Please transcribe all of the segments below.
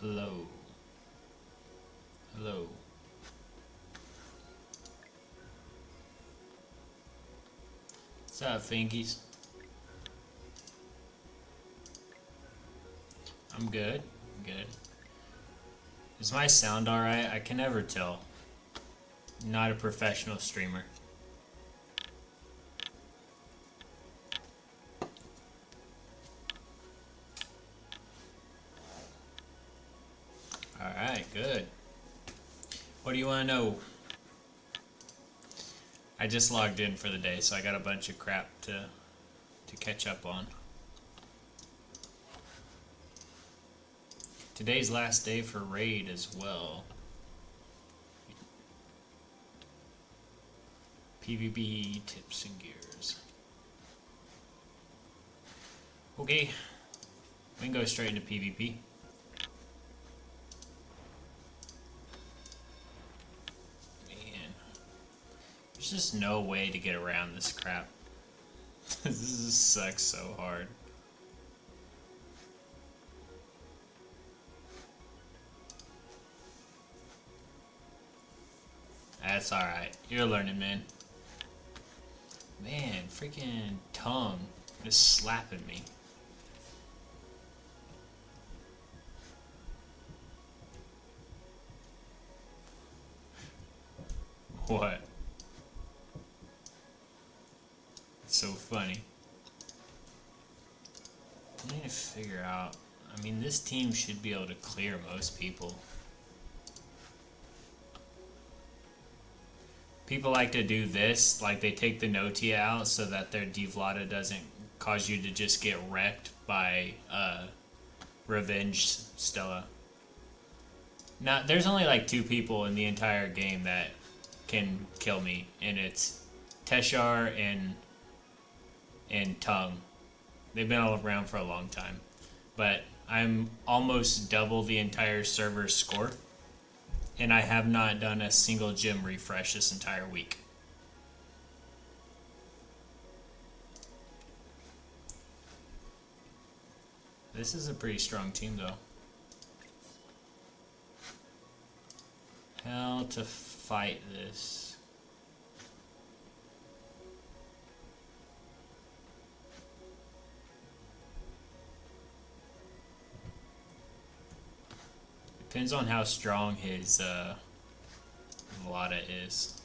Hello. Hello. What's up, Finkies? I'm good. I'm good. Is my sound alright? I can never tell. I'm not a professional streamer. Alright, good. What do you want to know? I just logged in for the day, so I got a bunch of crap to catch up on. Today's last day for raid as well. PvP tips and gears. Okay, we can go straight into PvP. Man, there's just no way to get around this crap. This just sucks so hard. That's alright. You're learning, man. Man, freaking tongue just slapping me. What? It's so funny. I need to figure out. I mean, this team should be able to clear most people. People like to do this, like they take the Notia out so that their Devlata doesn't cause you to just get wrecked by Revenge Stella. Now, there's only like 2 people in the entire game that can kill me, and it's Teshar and Tongue. They've been all around for a long time. But I'm almost double the entire server's score. And I have not done a single gym refresh this entire week. This is a pretty strong team, though. How to fight this? Depends on how strong his Vlada is.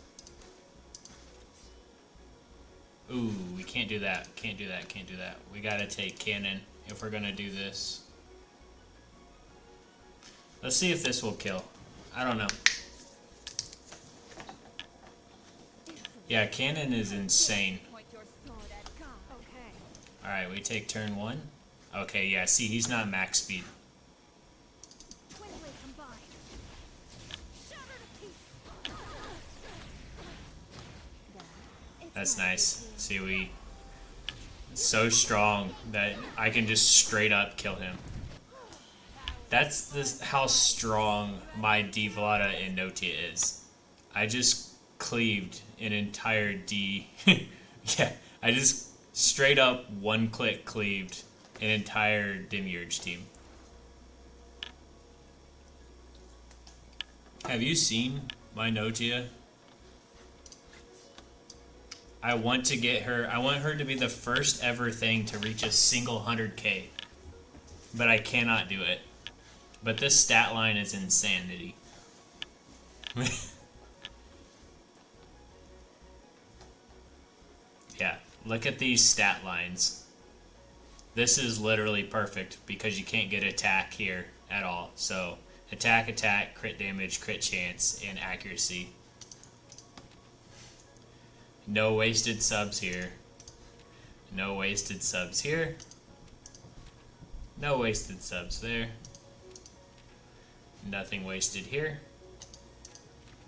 Ooh, we can't do that. Can't do that. Can't do that. We gotta take cannon if we're gonna do this. Let's see if this will kill. I don't know. Yeah, cannon is insane. Alright, we take turn 1. Okay, yeah, see, he's not max speed. That's nice. See, so strong that I can just straight up kill him. That's how strong my Devlata and Notia is. I just cleaved an entire D. Yeah, I just straight up one-click cleaved an entire Demiurge team. Have you seen my Notia? I want to get her. I want her to be the first ever thing to reach a single 100k. But I cannot do it. But this stat line is insanity. Yeah, look at these stat lines. This is literally perfect because you can't get attack here at all. So, attack, crit damage, crit chance, and accuracy. No wasted subs here. No wasted subs here. No wasted subs there. Nothing wasted here.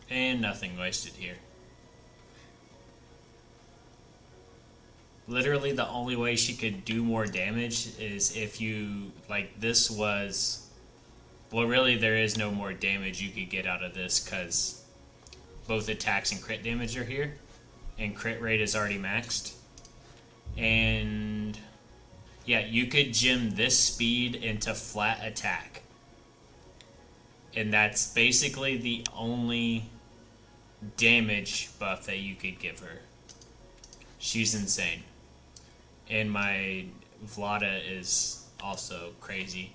And nothing wasted here. Literally the only way she could do more damage is if you, like, this was... Well, really there is no more damage you could get out of this because both attacks and crit damage are here. And crit rate is already maxed. And yeah, you could gym this speed into flat attack. And that's basically the only damage buff that you could give her. She's insane. And my Vlada is also crazy.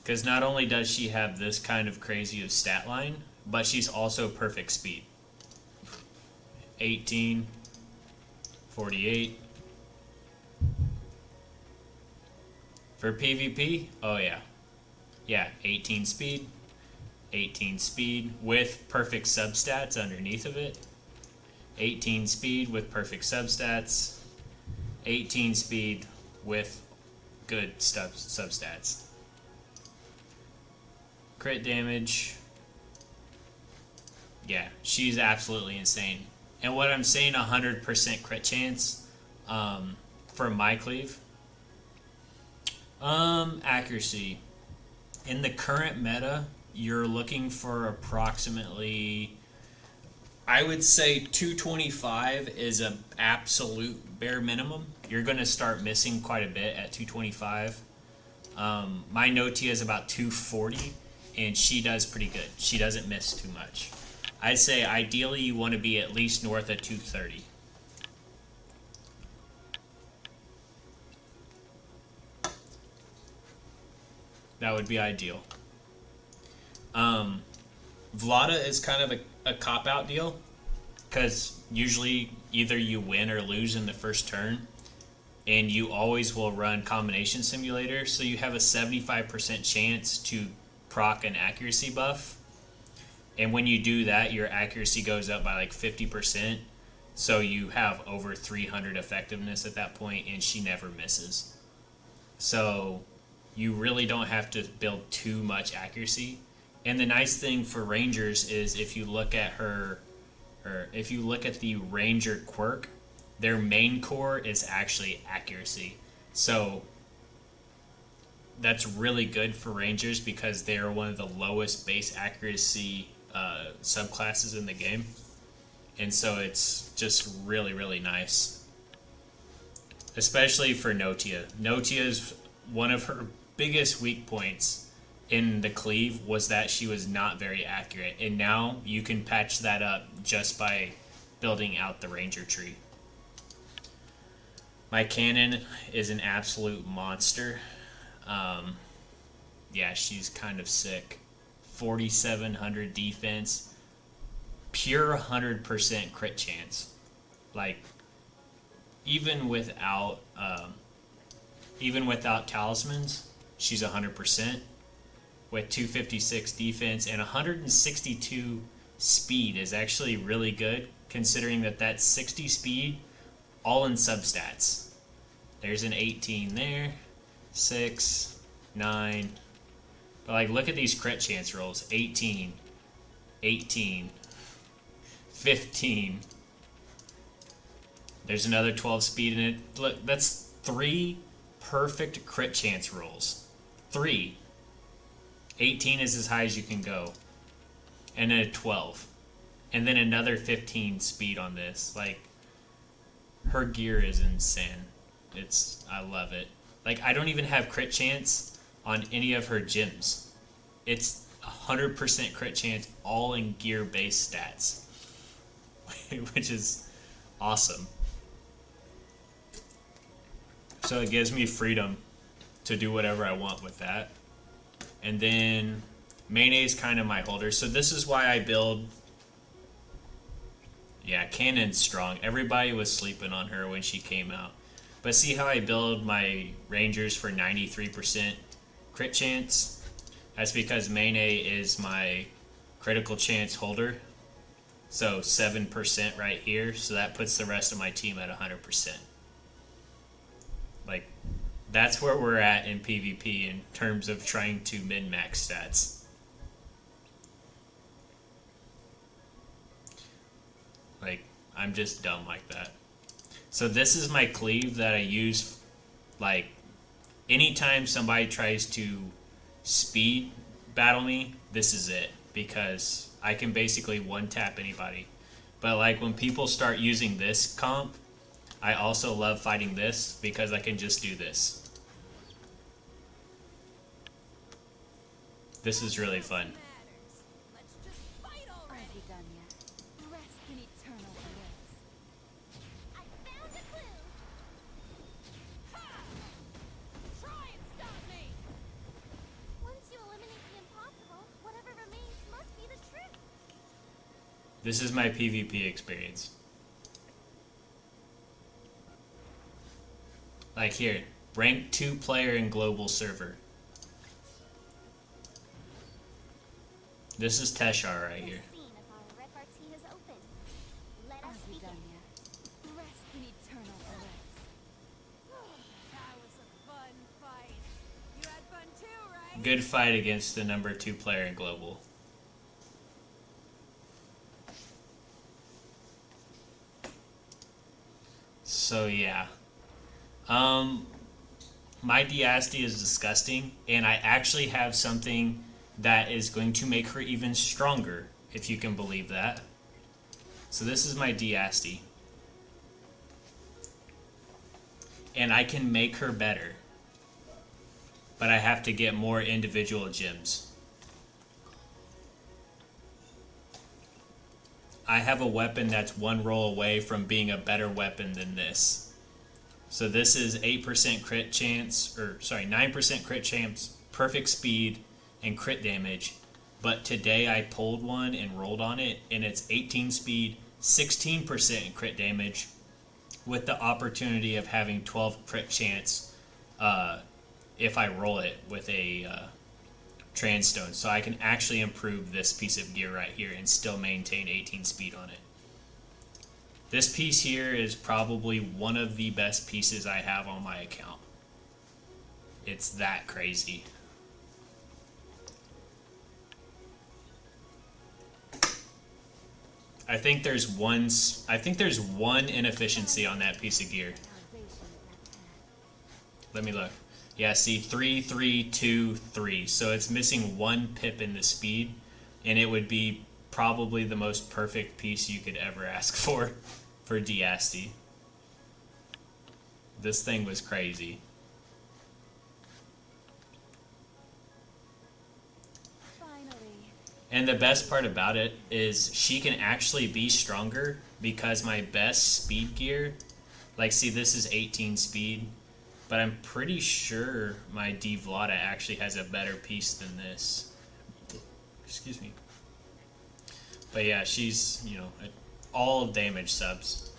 Because not only does she have this kind of crazy of stat line, but she's also perfect speed. 18, 48. For PvP, oh yeah. Yeah, 18 speed. 18 speed with perfect substats underneath of it. 18 speed with perfect substats. 18 speed with good substats. Crit damage. Yeah, she's absolutely insane. And what I'm saying, 100% crit chance for my cleave. Accuracy. In the current meta, you're looking for approximately, I would say 225 is an absolute bare minimum. You're going to start missing quite a bit at 225. My Notia is about 240, and she does pretty good. She doesn't miss too much. I'd say ideally you want to be at least north of 230. That would be ideal. Vlada is kind of a cop-out deal, because usually either you win or lose in the first turn, and you always will run Combination Simulator, so you have a 75% chance to proc an accuracy buff, and when you do that, your accuracy goes up by like 50%, so you have over 300 effectiveness at that point, and she never misses. So you really don't have to build too much accuracy. And the nice thing for Rangers is if you look at if you look at the Ranger quirk, their main core is actually accuracy. So that's really good for Rangers because they are one of the lowest base accuracy subclasses in the game. And so it's just really, really nice. Especially for Notia. Notia's one of her biggest weak points in the cleave was that she was not very accurate, and now you can patch that up just by building out the Ranger tree. My cannon is an absolute monster. Yeah, she's kind of sick. 4,700 defense, pure 100% crit chance. Like even without talismans, she's 100%. With 256 defense and 162 speed is actually really good, considering that that's 60 speed, all in substats. There's an 18 there, 6, 9. But like, look at these crit chance rolls: 18, 18, 15. There's another 12 speed in it. Look, that's 3 perfect crit chance rolls. 3. 18 is as high as you can go. And then a 12. And then another 15 speed on this. Like, her gear is insane. I love it. Like, I don't even have crit chance on any of her gems. It's 100% crit chance, all in gear-based stats. Which is awesome. So it gives me freedom to do whatever I want with that. And then Mayne is kind of my holder. So this is why I build... Yeah, Cannon's strong. Everybody was sleeping on her when she came out. But see how I build my Rangers for 93% crit chance? That's because Mayne is my critical chance holder. So 7% right here. So that puts the rest of my team at 100%. Like... That's where we're at in PvP in terms of trying to min-max stats. Like, I'm just dumb like that. So this is my cleave that I use, like, anytime somebody tries to speed battle me, this is it. Because I can basically one-tap anybody. But, like, when people start using this comp, I also love fighting this because I can just do this. This is really fun. This is my PvP experience. Like here, rank 2 player in global server. This is Teshar right here. Good fight against the number 2 player in global. So yeah. My Diasti is disgusting, and I actually have something that is going to make her even stronger, if you can believe that. So this is my Diasti. And I can make her better. But I have to get more individual gems. I have a weapon that's 1 roll away from being a better weapon than this. So this is 8% crit chance, or sorry, 9% crit chance, perfect speed, and crit damage. But today I pulled one and rolled on it, and it's 18 speed, 16% crit damage, with the opportunity of having 12 crit chance if I roll it with a Transstone. So I can actually improve this piece of gear right here and still maintain 18 speed on it. This piece here is probably one of the best pieces I have on my account. It's that crazy. I think there's one inefficiency on that piece of gear. Let me look. Yeah, see, 3, 3, 2, 3. So it's missing 1 pip in the speed, and it would be probably the most perfect piece you could ever ask for Diasti. This thing was crazy. Finally. And the best part about it is she can actually be stronger because my best speed gear, like see this is 18 speed, but I'm pretty sure my Devlata actually has a better piece than this. Excuse me. But yeah, she's, you know, all damage subs.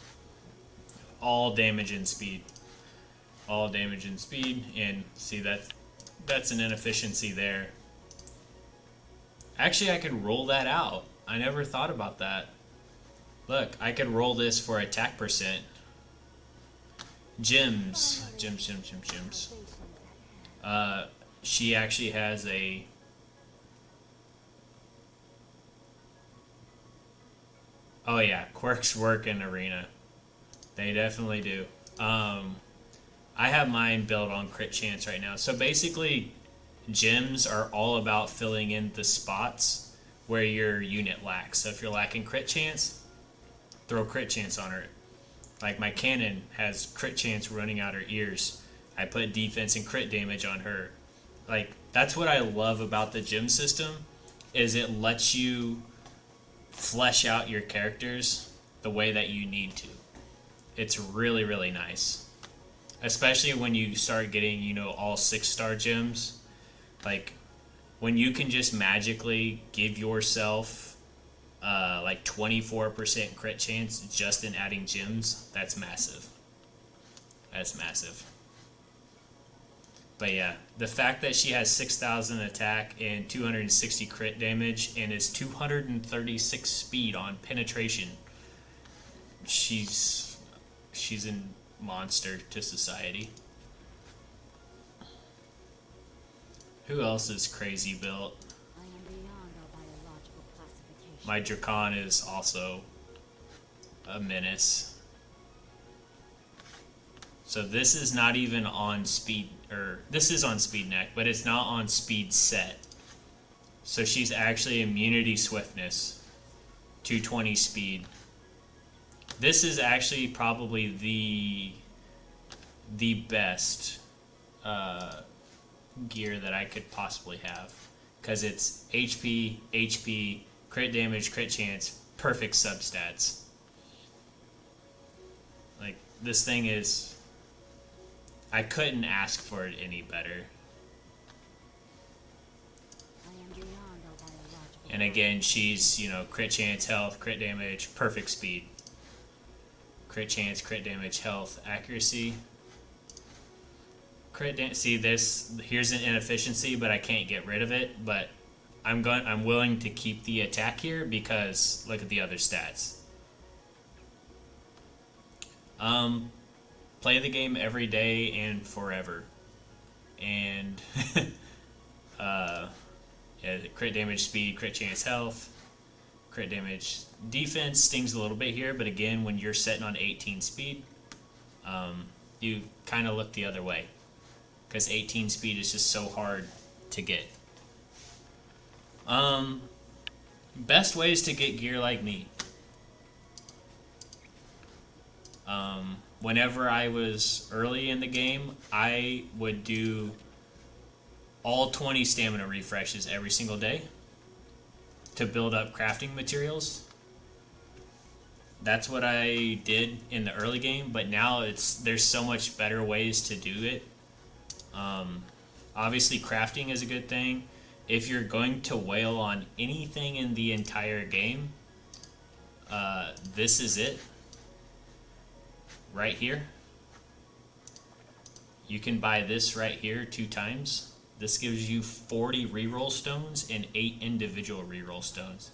All damage and speed. All damage and speed, and see that's an inefficiency there. Actually, I could roll that out. I never thought about that. Look, I could roll this for attack percent. Gems. Gems. She actually has a... Oh yeah, quirks work in Arena. They definitely do. I have mine built on crit chance right now. So basically, gems are all about filling in the spots where your unit lacks. So if you're lacking crit chance, throw crit chance on her. Like my cannon has crit chance running out her ears. I put defense and crit damage on her. Like, that's what I love about the gem system, is it lets you flesh out your characters the way that you need to. It's really, really nice. Especially when you start getting, you know, all 6-star gems. Like, when you can just magically give yourself like 24% crit chance just in adding gems, that's massive. That's massive. But yeah, the fact that she has 6,000 attack and 260 crit damage and is 236 speed on penetration, she's a monster to society. Who else is crazy built? My Drakon is also a menace. So this is not even on speed, or this is on speed neck, but it's not on speed set. So she's actually immunity swiftness, 220 speed. This is actually probably the best gear that I could possibly have, because it's HP, crit damage, crit chance, perfect substats. Like, this thing is... I couldn't ask for it any better. And again, she's, you know, crit chance, health, crit damage, perfect speed. Crit chance, crit damage, health, accuracy. See this, here's an inefficiency, but I can't get rid of it, but I'm willing to keep the attack here because look at the other stats. Play the game every day and forever. And yeah, crit damage, speed, crit chance, health, crit damage, defense stings a little bit here, but again, when you're setting on 18 speed, you kind of look the other way because 18 speed is just so hard to get. Best ways to get gear like me. Whenever I was early in the game, I would do all 20 stamina refreshes every single day to build up crafting materials. That's what I did in the early game, but now there's so much better ways to do it. Obviously crafting is a good thing. If you're going to wail on anything in the entire game, this is it. Right here. You can buy this right here 2 times. This gives you 40 reroll stones and 8 individual reroll stones.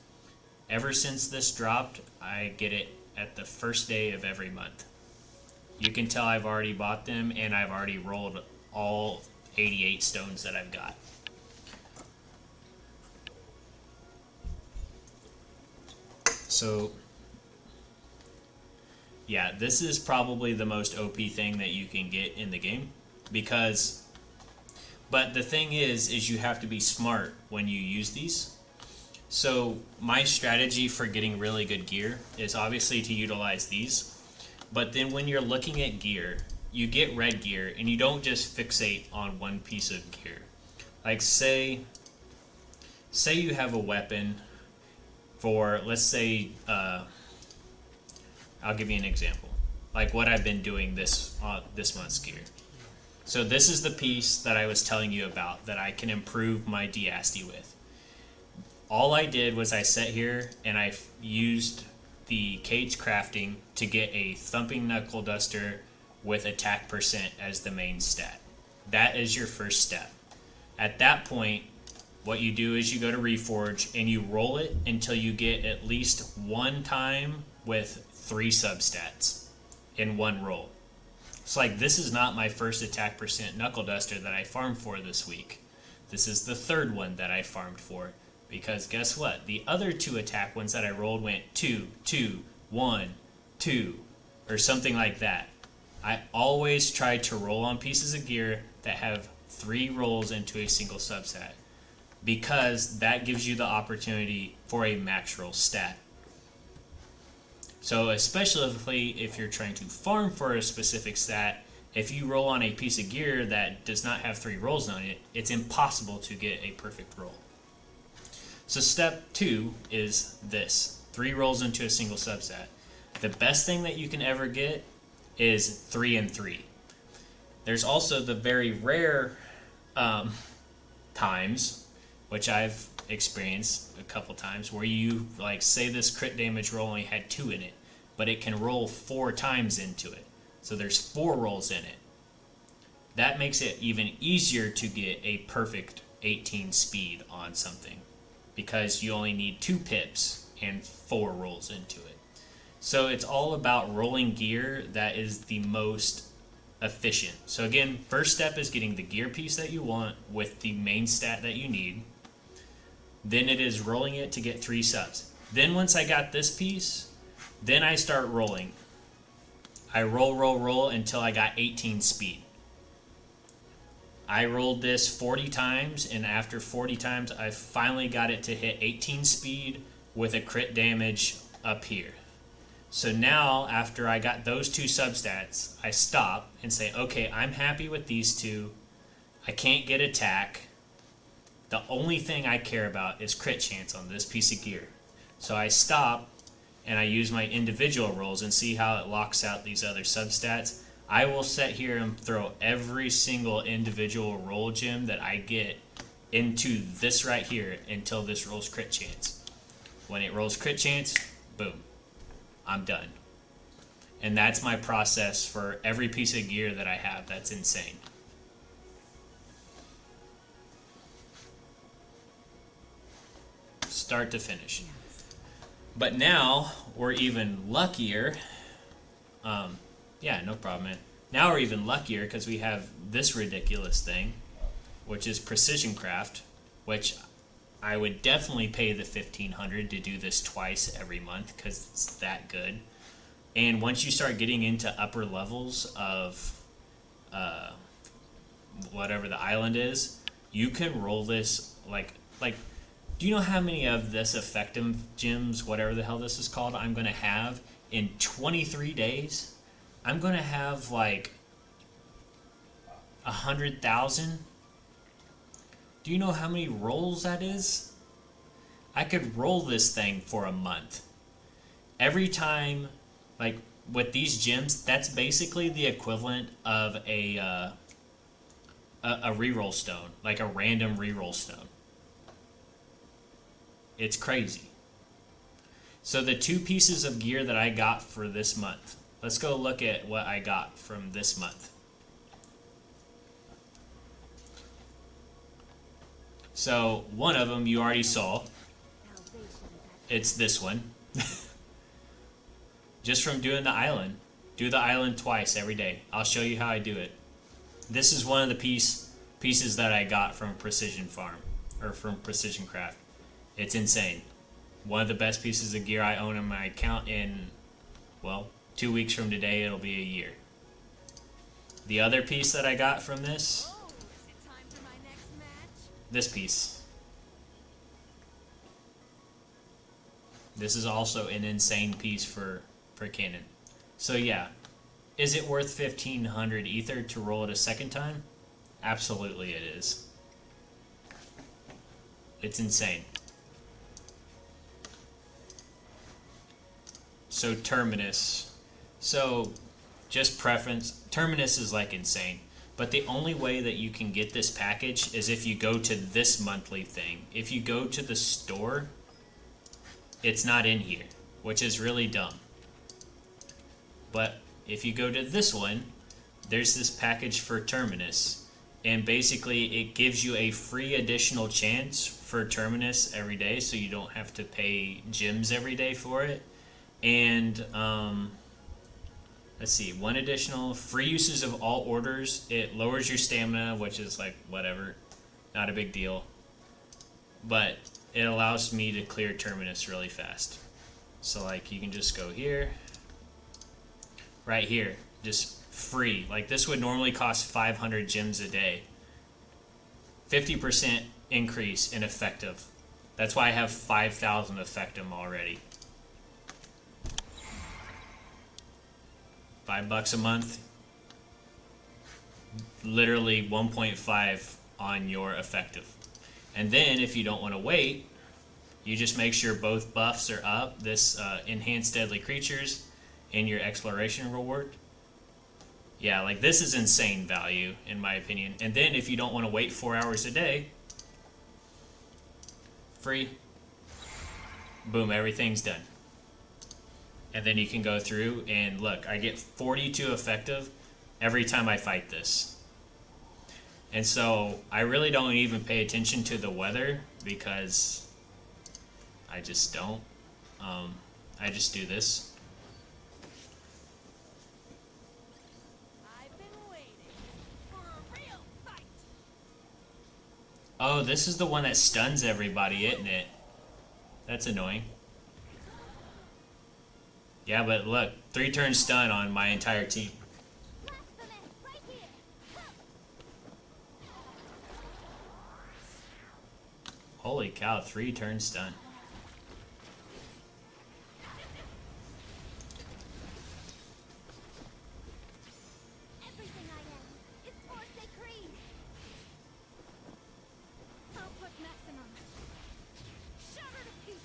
Ever since this dropped, I get it at the first day of every month. You can tell I've already bought them and I've already rolled all 88 stones that I've got. So yeah, this is probably the most OP thing that you can get in the game but the thing is you have to be smart when you use these. So my strategy for getting really good gear is obviously to utilize these, but then when you're looking at gear, you get red gear and you don't just fixate on one piece of gear. Like say you have a weapon for, let's say, I'll give you an example, like what I've been doing this month's gear. So this is the piece that I was telling you about that I can improve my Diasti with. All I did was I sat here and I used the Kate's crafting to get a thumping knuckle duster with attack % as the main stat. That is your first step. At that point, what you do is you go to Reforge and you roll it until you get at least one time with 3 substats in one roll. It's like, this is not my first attack % knuckle duster that I farmed for this week. This is the 3rd one that I farmed for. Because guess what? The other 2 attack ones that I rolled went 2, 2, 1, 2, or something like that. I always try to roll on pieces of gear that have 3 rolls into a single substat, because that gives you the opportunity for a max roll stat. So especially if you're trying to farm for a specific stat, if you roll on a piece of gear that does not have 3 rolls on it, it's impossible to get a perfect roll. So step 2 is this: 3 rolls into a single substat. The best thing that you can ever get is 3 and 3. There's also the very rare times, which I've experienced a couple times, where you, like, say this crit damage roll only had 2 in it, but it can roll 4 times into it. So there's 4 rolls in it. That makes it even easier to get a perfect 18 speed on something, because you only need 2 pips and 4 rolls into it. So it's all about rolling gear that is the most efficient. So again, first step is getting the gear piece that you want with the main stat that you need. Then it is rolling it to get 3 subs. Then once I got this piece, then I start rolling. I roll until I got 18 speed. I rolled this 40 times, and after 40 times, I finally got it to hit 18 speed with a crit damage up here. So now, after I got those 2 substats, I stop and say, okay, I'm happy with these 2. I can't get attack. The only thing I care about is crit chance on this piece of gear. So I stop and I use my individual rolls and see how it locks out these other substats. I will sit here and throw every single individual roll gem that I get into this right here until this rolls crit chance. When it rolls crit chance, boom, I'm done. And that's my process for every piece of gear that I have. That's insane. Start to finish. But now we're even luckier. Yeah, no problem, man. Now we're even luckier because we have this ridiculous thing, which is precision craft, which I would definitely pay the $1,500 to do this twice every month because it's that good. And once you start getting into upper levels of whatever the island is, you can roll this like. Do you know how many of this effective gems, whatever the hell this is called, I'm gonna have in 23 days? I'm gonna have like 100,000. Do you know how many rolls that is? I could roll this thing for a month. Every time. Like, with these gems, that's basically the equivalent of a reroll stone. Like a random reroll stone. It's crazy. So the 2 pieces of gear that I got for this month. Let's go look at what I got from this month. So, one of them you already saw. It's this one. Just from doing the island. Do the island twice every day. I'll show you how I do it. This is one of the pieces that I got from Precision Farm. Or from Precision Craft. It's insane. One of the best pieces of gear I own in my account in, well, 2 weeks from today it'll be a year. The other piece that I got from this. This piece. This is also an insane piece for Cannon. So yeah, is it worth 1,500 ether to roll it a second time? Absolutely it is. It's insane. So Terminus. So just preference. Terminus is like insane. But the only way that you can get this package is if you go to this monthly thing. If you go to the store, it's not in here, which is really dumb. But if you go to this one, there's this package for Terminus. And basically it gives you a free additional chance for Terminus every day, so you don't have to pay gems every day for it. And let's see, 1 additional free uses of all orders. It lowers your stamina, which is like whatever, not a big deal. But it allows me to clear Terminus really fast. So like you can just go here. Right here, just free. Like this would normally cost 500 gems a day. 50% increase in effective. That's why I have 5,000 effective already. $5 a month. Literally 1.5 on your effective. And then if you don't want to wait, you just make sure both buffs are up. This enhanced deadly creatures and your exploration reward. Yeah, like this is insane value in my opinion. And then if you don't want to wait 4 hours a day, free. Boom, everything's done. And then you can go through and look, I get 42 effective every time I fight this. And so I really don't even pay attention to the weather because I just don't. I just do this. I've been waiting for a real fight. Oh, this is the one that stuns everybody, isn't it? That's annoying. Yeah, but look, 3 turn stun on my entire team. Right here. Holy cow, 3 turn stun. Everything I am is for Sacred. Output maximum. Shattered to pieces.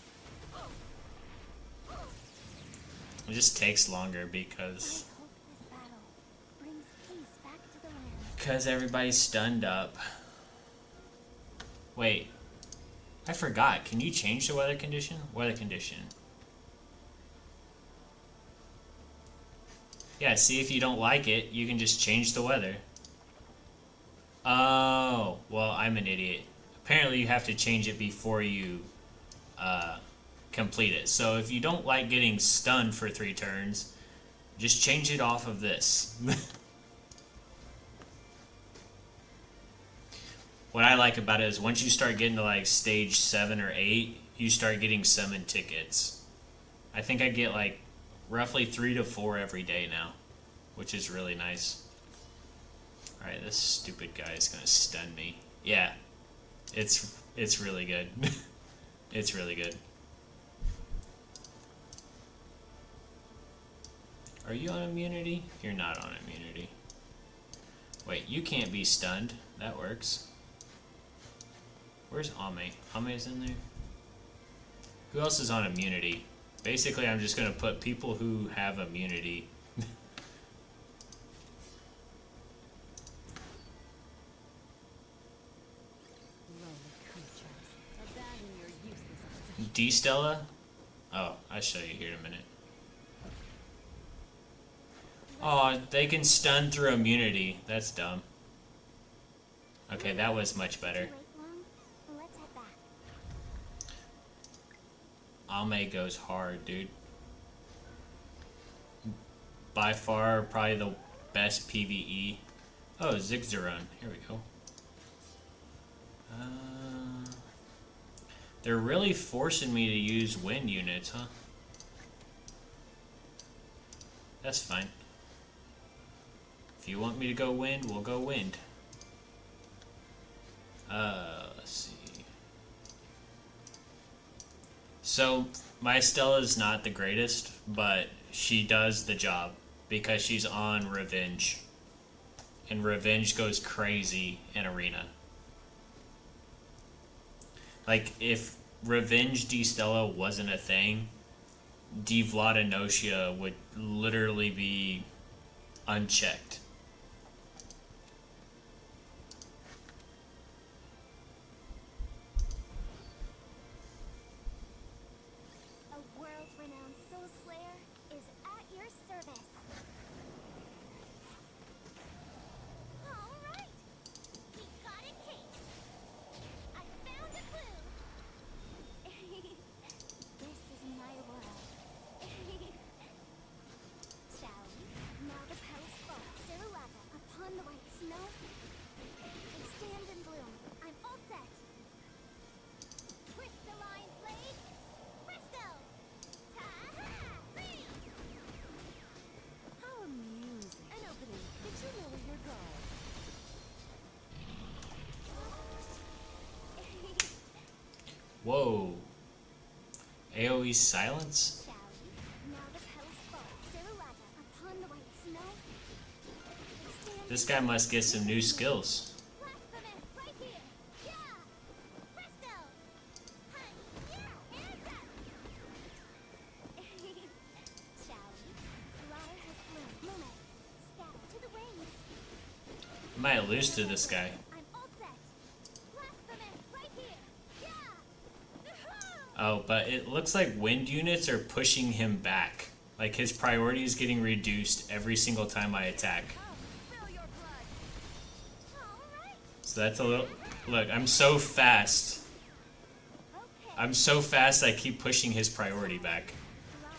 It just takes longer because I hope this battle brings peace back to the land. everybody's stunned up. Wait. I forgot. Can you change the weather condition? Weather condition. Yeah, see if you don't like it, you can just change the weather. Oh, well, I'm an idiot. Apparently you have to change it before you complete it. So if you don't like getting stunned for 3 turns, just change it off of this. What I like about it is once you start getting to like stage 7 or 8, you start getting summon tickets. I think I get like roughly 3 to 4 every day now, which is really nice. Alright, this stupid guy is gonna stun me. Yeah, it's really good. It's really good. Are you on immunity? You're not on immunity. Wait, you can't be stunned. That works. Where's Ame? Ame's in there? Who else is on immunity? Basically, I'm just going to put people who have immunity. D-Stella? Oh, I'll show you here in a minute. Oh, they can stun through immunity. That's dumb. Okay, that was much better. Ame goes hard, dude. By far, probably the best PvE. Oh, Zigzaron. Here we go. They're really forcing me to use wind units, huh? That's fine. If you want me to go wind, we'll go wind. Let's see. So, my Stella's not the greatest, but she does the job because she's on Revenge. And Revenge goes crazy in Arena. Like, if Revenge D-Stella wasn't a thing, Devlata Notia would literally be unchecked. A world-renowned soul slayer is at your service. All right, we got a case. I found a clue. This is my world. Shall we? Now the palace falls. Cirillata upon the white snow. They stand in bloom. I'm all set. Crystalline blade. Presto! Ta-ha! Freeze! How amusing. An opening. Did you know where you're going? Whoa. AoE silence? Shall we? Now the palace falls. Cirillata upon the white snow. They stand This guy must get some new skills. Blasphemous, right here! Yeah! Presto! Hi! Yeah! Hands up! Shall we? Flower has bloomed. Lume, scatter to the wind. I might lose to this guy. I'm all set. Blasphemous, right here! Yeah! Oh, but it looks like wind units are pushing him back. Like his priority is getting reduced every single time I attack. Spill your blood. All right. So that's a little... Look, I'm so fast. Okay. I'm so fast I keep pushing his priority back.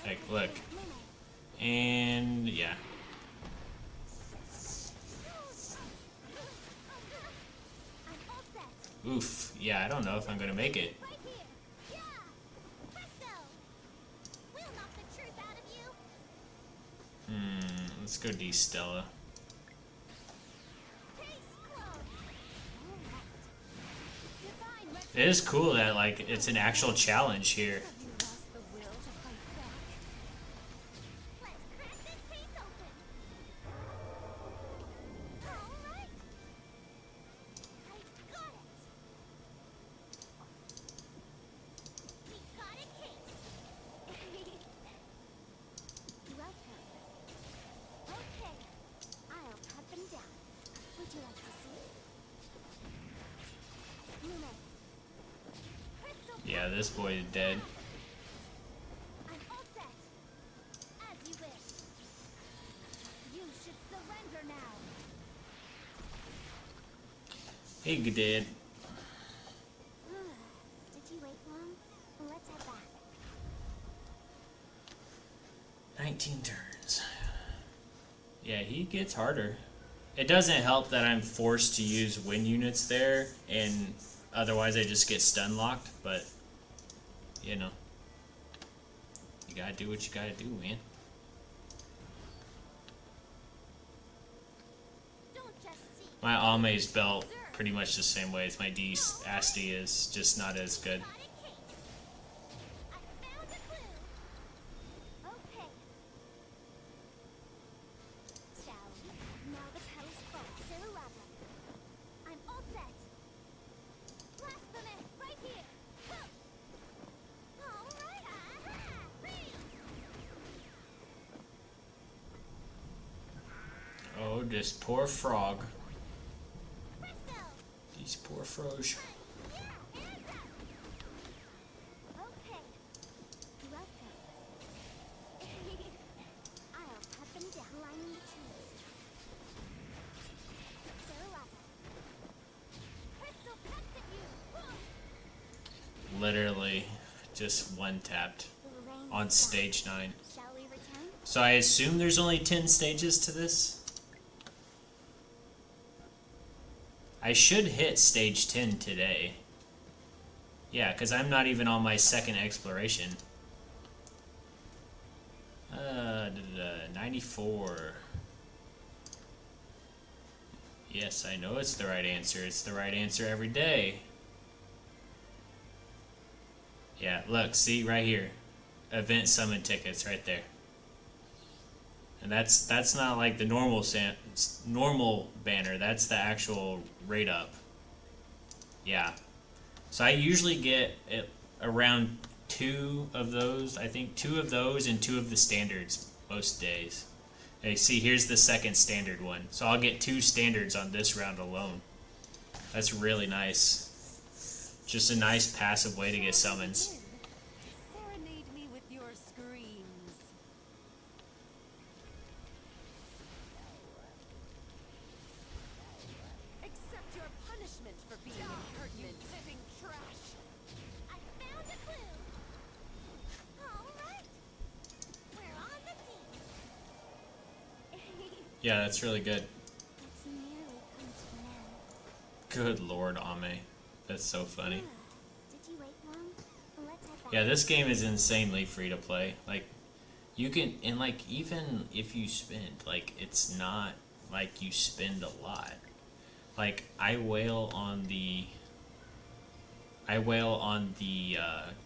Like, look. Lume. And... yeah. I'm all set. Oof. Yeah, I don't know if I'm gonna make it. Right here. Yeah! Presto! We'll knock the truth out of you. Let's go D-Stella. Case closed. All right. Divine It is cool that, like, it's an actual challenge here. Have you lost the will to fight back? Let's crack this case open. All right. I got it. We got a case. Welcome. Okay. I'll cut them down. Would you like to see? Lume, Yeah, this boy is dead. I'm all set. As you wish. You should surrender now. He dead. Did you wait long? Let's head back. 19 turns. Yeah, he gets harder. It doesn't help that I'm forced to use wind units there, and otherwise I just get stun locked, but, you know. You gotta do what you gotta do, man. Don't just see. My Ame's built pretty much the same way as my D Asti is, just not as good. Got it, Kate. I found a clue. Okay. Shall we? Now the palace vaults are 11. I'm all set. Blasphemous, right here. Huh. All right. Aha! Freeze! Oh, this poor frog. Presto! These poor frogs. Yeah, hands up. Okay. Welcome. I'll cut them down lining the trees. Saralata. Crystal cuts at you. Literally just one tapped The rain on stopped. stage 9. Shall we return? So I assume there's only 10 stages to this? I should hit stage 10 today. Yeah, because I'm not even on my second exploration. 94. Yes, I know it's the right answer. It's the right answer every day. Yeah, look, see right here. Event summon tickets right there. And that's not like the normal banner. That's the actual rate up. Yeah. So I usually get around 2 of those. I think 2 of those and 2 of the standards most days. Hey, see, here's the second standard one. So I'll get 2 standards on this round alone. That's really nice. Just a nice passive way to get summons. Serenade me with your screams. Accept your punishment for being impertinent. Living trash. I found a clue. All right. We're on the scene. Yeah, that's really good. It's nearly come to an end. Good lord, Ame. That's so funny. Did you wait long? Let's head back. Yeah, this game is insanely free to play. Like, you can, and like, even if you spend, like, it's not like you spend a lot. Like, I wail on the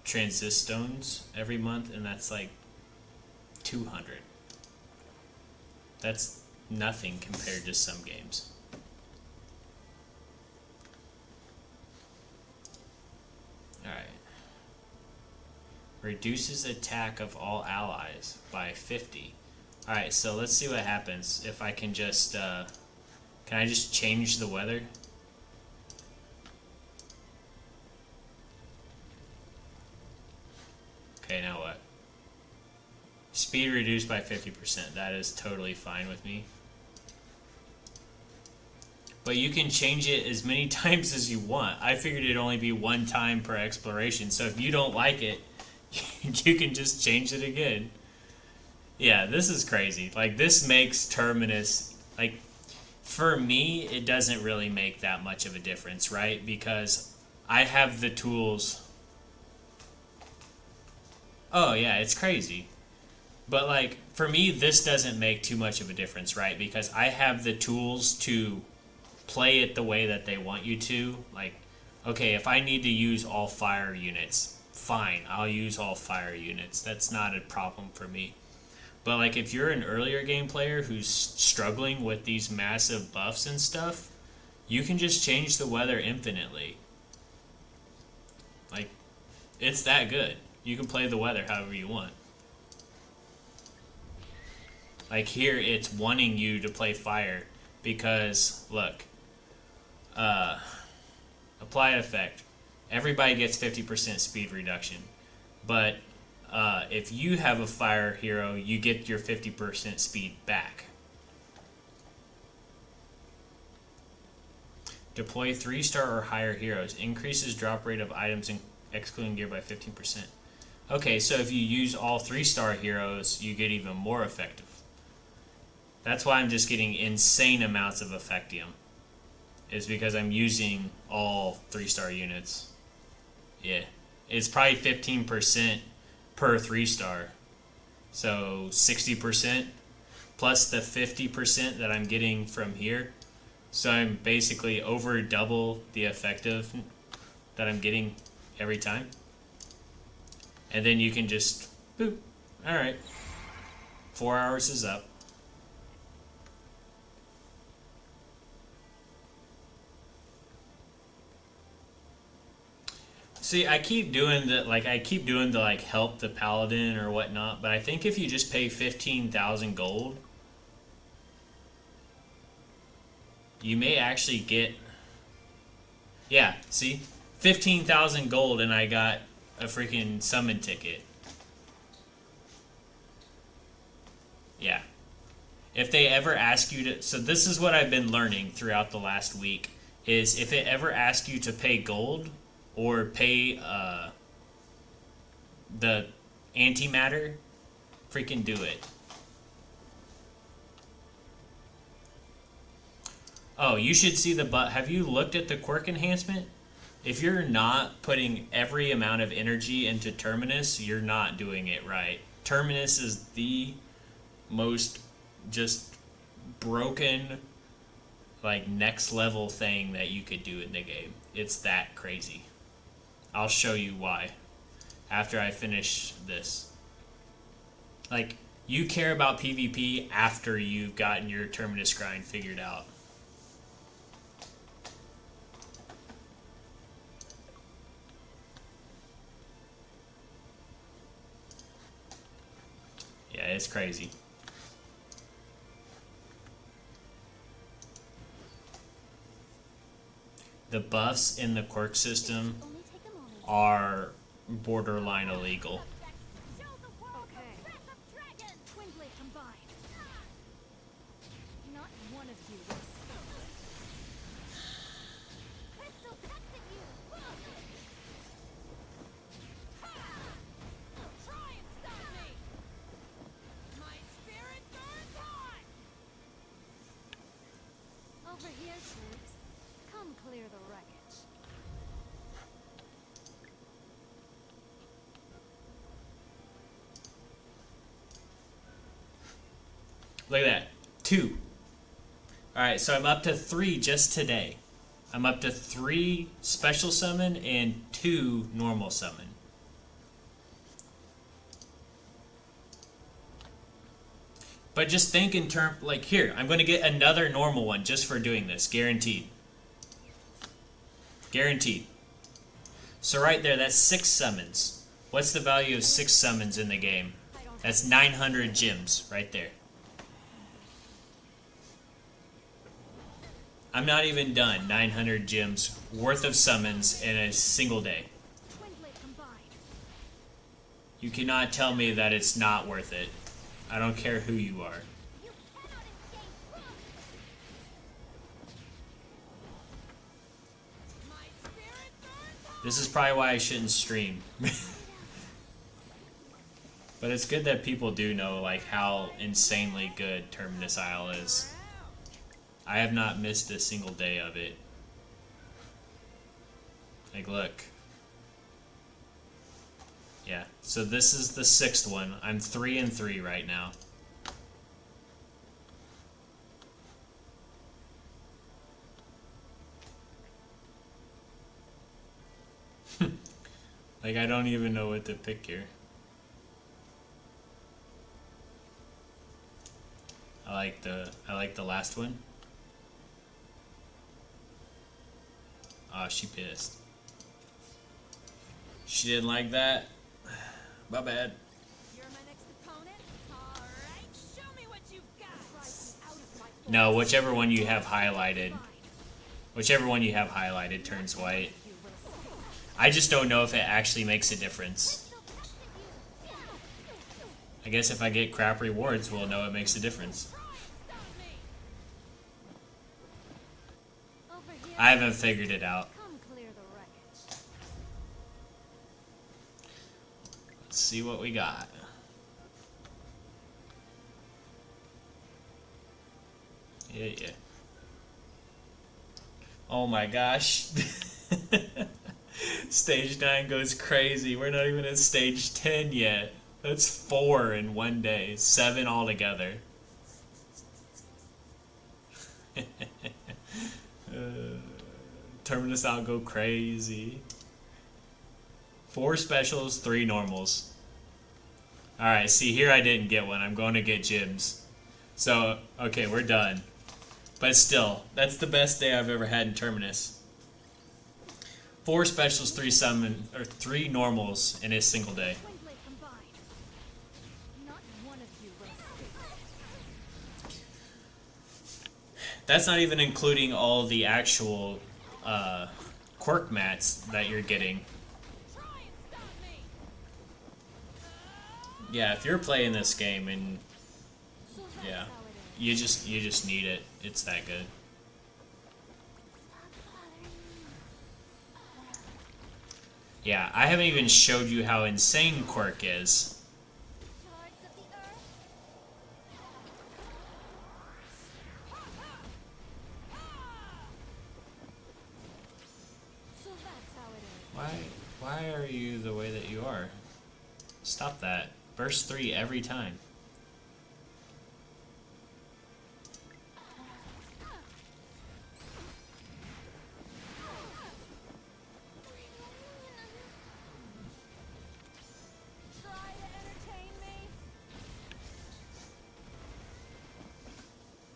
Transistones every month, and that's like 200. That's nothing compared to some games. Alright. Reduces attack of all allies by 50. Alright, so let's see what happens if I can just, can I just change the weather? Okay, now what? Speed reduced by 50%. That is totally fine with me. But you can change it as many times as you want. I figured it'd only be 1 time per exploration. So if you don't like it, you can just change it again. Yeah, this is crazy. Like, this makes Terminus, like, for me, it doesn't really make that much of a difference, right? Because I have the tools. Oh, yeah, it's crazy. But, like, for me, this doesn't make too much of a difference, right? Because I have the tools to play it the way that they want you to. Like, okay, if I need to use all fire units, fine, I'll use all fire units. That's not a problem for me. But, like, if you're an earlier game player who's struggling with these massive buffs and stuff, you can just change the weather infinitely. Like, it's that good. You can play the weather however you want. Like, here, it's wanting you to play fire because, look, apply effect. Everybody gets 50% speed reduction. But if you have a fire hero, you get your 50% speed back. Deploy 3-star or higher heroes. Increases drop rate of items excluding gear by 15%. Okay, so if you use all 3-star heroes, you get even more effective. That's why I'm just getting insane amounts of effectium. Is because I'm using all 3-star units. Yeah. It's probably 15% per 3-star. So 60% plus the 50% that I'm getting from here. So I'm basically over double the effective that I'm getting every time. And then you can just boop. Alright. 4 hours is up. See, I keep doing the help the paladin or whatnot, but I think if you just pay 15,000 gold, you may actually get, yeah, see, 15,000 gold and I got a freaking summon ticket. Yeah. If they ever ask you to, so this is what I've been learning throughout the last week, is if it ever asks you to pay gold or pay the antimatter, freaking do it. Oh, you should see the have you looked at the quirk enhancement? If you're not putting every amount of energy into Terminus, you're not doing it right. Terminus is the most just broken, like, next level thing that you could do in the game. It's that crazy. I'll show you why after I finish this. Like, you care about PvP after you've gotten your Terminus grind figured out. Yeah, it's crazy. The buffs in the quirk system are borderline illegal. Over here, troops. Come clear the wreckage. Look at that. 2. Alright, so I'm up to 3 just today. I'm up to 3 special summon and 2 normal summon. But just think in terms, like, here, I'm going to get another normal one just for doing this. Guaranteed. Guaranteed. So right there, that's 6 summons. What's the value of 6 summons in the game? That's 900 gems right there. I'm not even done. 900 gems worth of summons in a single day. You cannot tell me that it's not worth it. I don't care who you are. This is probably why I shouldn't stream. But it's good that people do know, like, how insanely good Terminus Isle is. I have not missed a single day of it. Like, look. Yeah, so this is the 6th one. I'm 3 and 3 right now. Like, I don't even know what to pick here. I like the last one. Oh, she pissed. She didn't like that. My bad. You're my next opponent? Alright, show me what you've got. No, whichever one you have highlighted. Whichever one you have highlighted turns white. I just don't know if it actually makes a difference. I guess if I get crap rewards, we'll know it makes a difference. Over here. I haven't figured it out. Come clear the wreckage. Let's see what we got. Yeah. Oh my gosh. Stage 9 goes crazy. We're not even at stage 10 yet. That's 4 in one day. 7 altogether. Terminus out go crazy. 4 specials, 3 normals. Alright, see here I didn't get one. I'm going to get gems. So, okay, we're done. But still, that's the best day I've ever had in Terminus. 4 specials, 3 summon, or 3 normals in a single day. Twin blade combined. Not one of you will escape. That's not even including all the actual quirk mats that you're getting. Try and stop me. Yeah, if you're playing this game and So that's yeah, how it is. you just need it. It's that good. Yeah, I haven't even showed you how insane Quirk is. Shards of the earth. So that's how it is. Why are you the way that you are? Stop that. Burst 3 every time. Try to entertain me.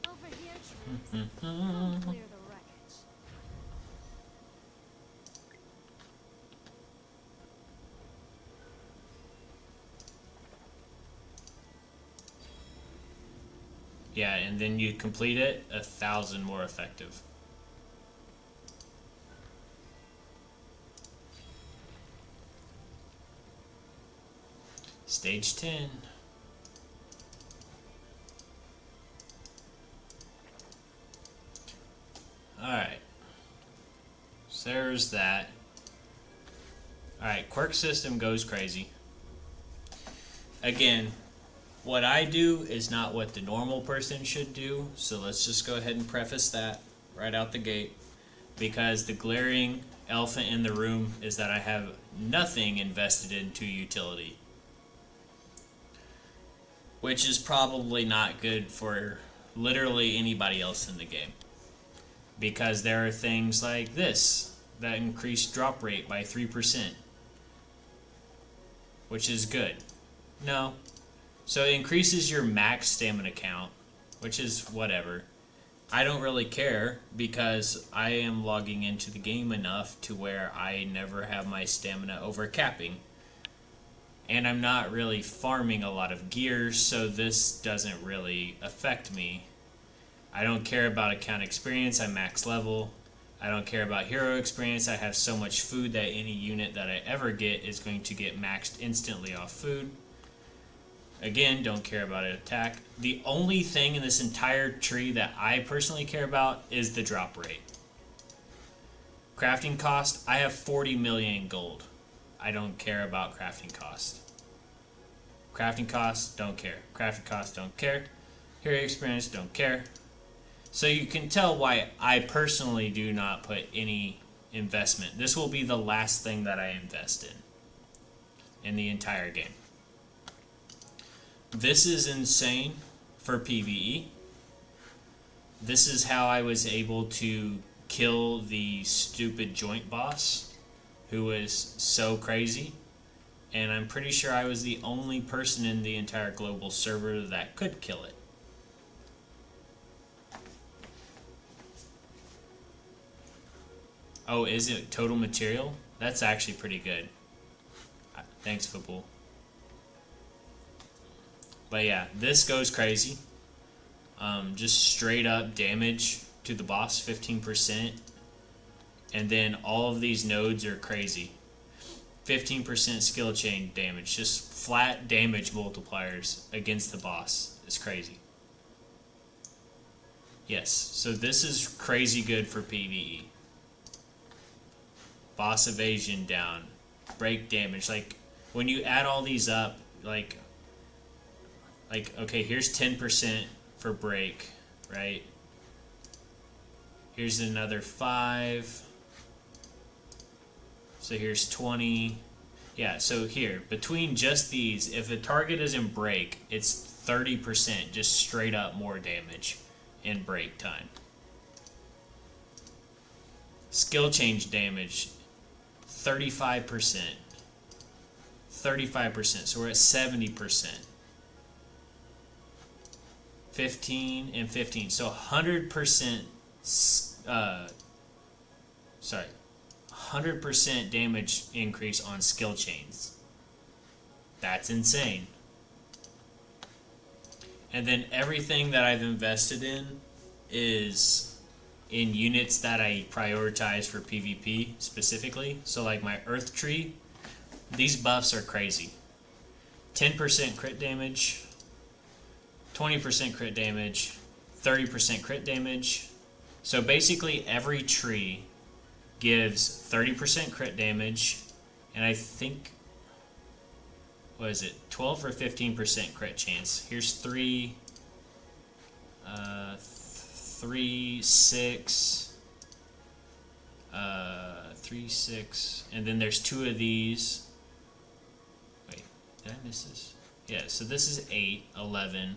Over here, trees. Come clear the wreckage. Yeah, and then you complete it 1,000 more effective. Stage 10. Alright. So there's that. Alright, Quirk system goes crazy. Again, what I do is not what the normal person should do, so let's just go ahead and preface that right out the gate. Because the glaring elephant in the room is that I have nothing invested into utility. Which is probably not good for literally anybody else in the game. Because there are things like this that increase drop rate by 3%. Which is good. No. So it increases your max stamina count, which is whatever. I don't really care because I am logging into the game enough to where I never have my stamina over capping. And I'm not really farming a lot of gear, so this doesn't really affect me. I don't care about account experience, I'm max level. I don't care about hero experience, I have so much food that any unit that I ever get is going to get maxed instantly off food. Again, don't care about an attack. The only thing in this entire tree that I personally care about is the drop rate. Crafting cost, I have 40 million gold. I don't care about crafting cost. Crafting cost, don't care. Crafting cost, don't care. Hero experience, don't care. So you can tell why I personally do not put any investment. This will be the last thing that I invest in the entire game. This is insane for PvE. This is how I was able to kill the stupid joint boss who was so crazy. And I'm pretty sure I was the only person in the entire global server that could kill it. Oh, is it total material? That's actually pretty good. Thanks, football. But yeah, this goes crazy. Just straight up damage to the boss, 15%. And then all of these nodes are crazy. 15% skill chain damage. Just flat damage multipliers against the boss. It's crazy. Yes, so this is crazy good for PvE. Boss evasion down. Break damage. Like, when you add all these up, like okay, here's 10% for break, right? Here's another 5. So here's 20. Yeah, so here, between just these, if the target is in break, it's 30% just straight up more damage in break time. Skill change damage, 35%. 35%, so we're at 70%. 15 and 15, so 100%, 100% damage increase on skill chains. That's insane. And then everything that I've invested in is in units that I prioritize for PvP specifically. So like my Earth Tree, these buffs are crazy. 10% crit damage, 20% crit damage, 30% crit damage. So basically every tree gives 30% crit damage, and I think, what is it, 12 or 15% crit chance. Here's 3, 6, 3, 6, and then there's 2 of these. Wait, did I miss this? Yeah, so this is 8, 11,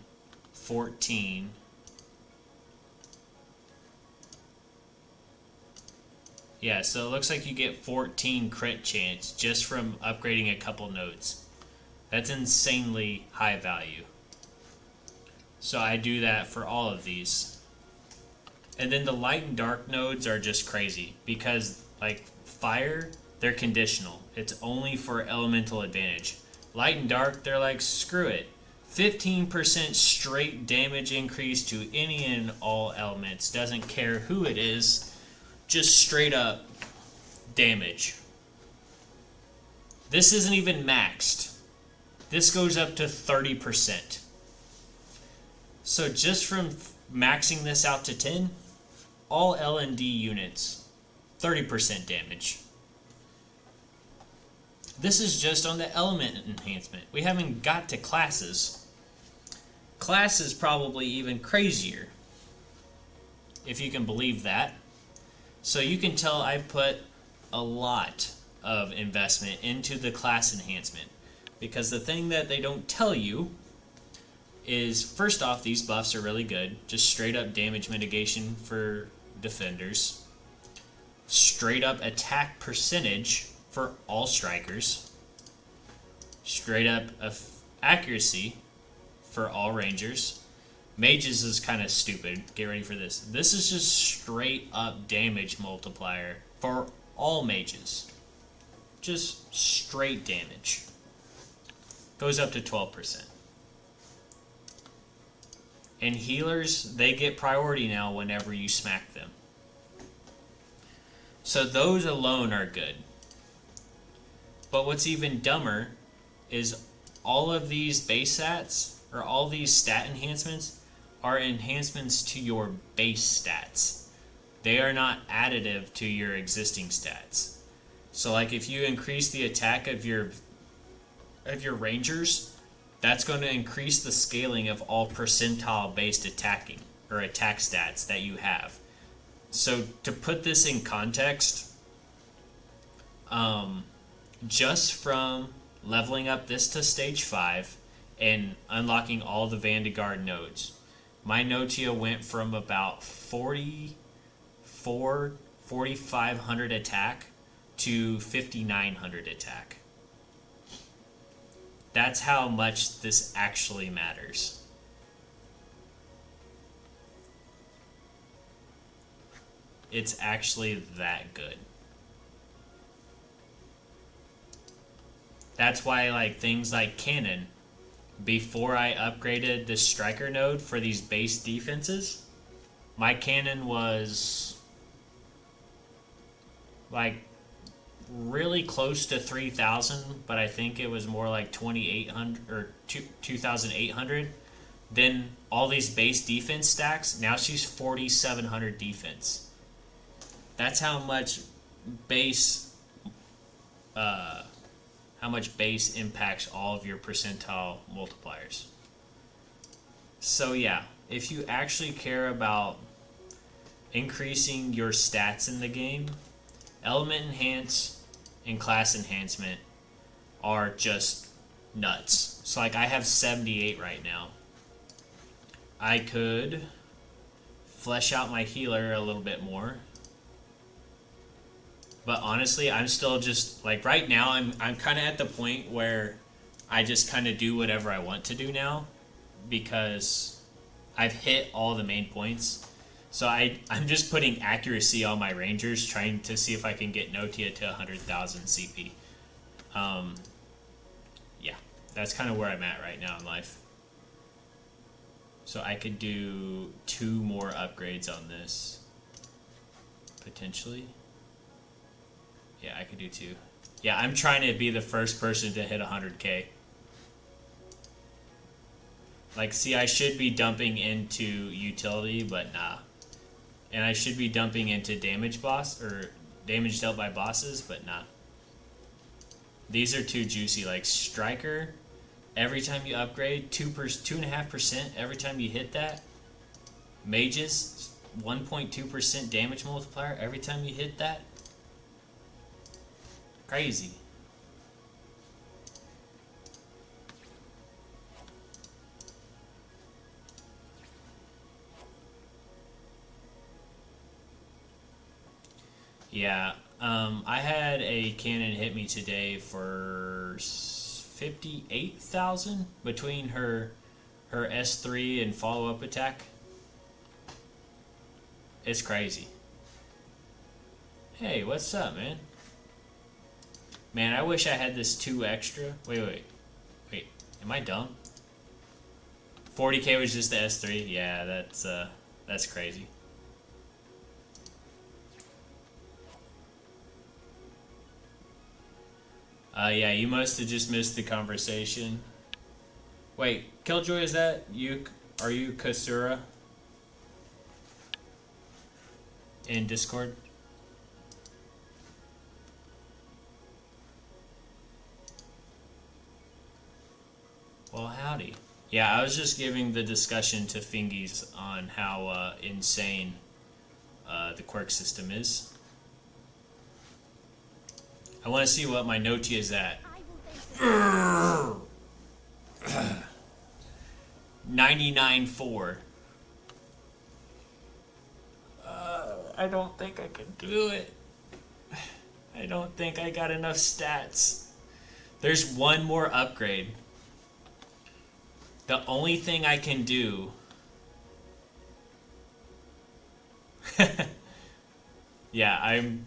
14. Yeah, so it looks like you get 14 crit chance just from upgrading a couple nodes. That's insanely high value. So I do that for all of these. And then the light and dark nodes are just crazy because, like, fire, they're conditional. It's only for elemental advantage. Light and dark, they're like, screw it. 15% straight damage increase to any and all elements. Doesn't care who it is. Just straight up damage. This isn't even maxed. This goes up to 30%. So just from maxing this out to 10, all L&D units, 30% damage. This is just on the element enhancement. We haven't got to classes. Class is probably even crazier, if you can believe that. So you can tell I put a lot of investment into the class enhancement, because the thing that they don't tell you is, first off, these buffs are really good. Just straight up damage mitigation for defenders. Straight up attack percentage for all strikers. Straight up accuracy for all rangers. Mages is kind of stupid. Get ready for this. This is just straight up damage multiplier for all mages. Just straight damage. Goes up to 12%. And healers, they get priority now whenever you smack them. So those alone are good. But what's even dumber is all of these base stats, or all these stat enhancements, are enhancements to your base stats. They are not additive to your existing stats. So like if you increase the attack of your rangers, that's going to increase the scaling of all percentile based attacking or attack stats that you have. So to put this in context, just from leveling up this to stage 5 and unlocking all the Vanguard nodes, my Notia went from about 4,500 attack to 5,900 attack. That's how much this actually matters. It's actually that good. That's why, like, things like cannon, before I upgraded the striker node for these base defenses, my cannon was like really close to 3,000, but I think it was more like 2,800 or 2,800. Then all these base defense stacks. Now she's 4,700 defense. That's how much base, impacts all of your percentile multipliers. So yeah, if you actually care about increasing your stats in the game, element enhance and class enhancement are just nuts. So like I have 78 right now. I could flesh out my healer a little bit more. But honestly, I'm still just like right now I'm kind of at the point where I just kind of do whatever I want to do now because I've hit all the main points. So I'm just putting accuracy on my rangers, trying to see if I can get Notia to 100,000 CP. Yeah, that's kind of where I'm at right now in life. So I could do 2 more upgrades on this. Potentially. Yeah, I could do 2. Yeah, I'm trying to be the first person to hit 100k. Like, see, I should be dumping into utility, but nah. And I should be dumping into damage boss, or damage dealt by bosses, but nah. These are too juicy. Like, Striker, every time you upgrade, 2.5% every time you hit that. Mages, 1.2% damage multiplier every time you hit that. Crazy. Yeah, I had a cannon hit me today for 58,000 between her S3 and follow-up attack. It's crazy. Hey, what's up, man? Man, I wish I had this 2 extra. Wait. Am I dumb? 40k was just the S3. Yeah, that's crazy. Yeah, you must have just missed the conversation. Wait, Killjoy, is that you? Are you Kasura? In Discord? Well, howdy. Yeah, I was just giving the discussion to Fingies on how insane the Quirk system is. I want to see what my Notia is at. 99.4. I don't think I can do it. I don't think I got enough stats. There's one more upgrade. The only thing I can do... Yeah, I'm...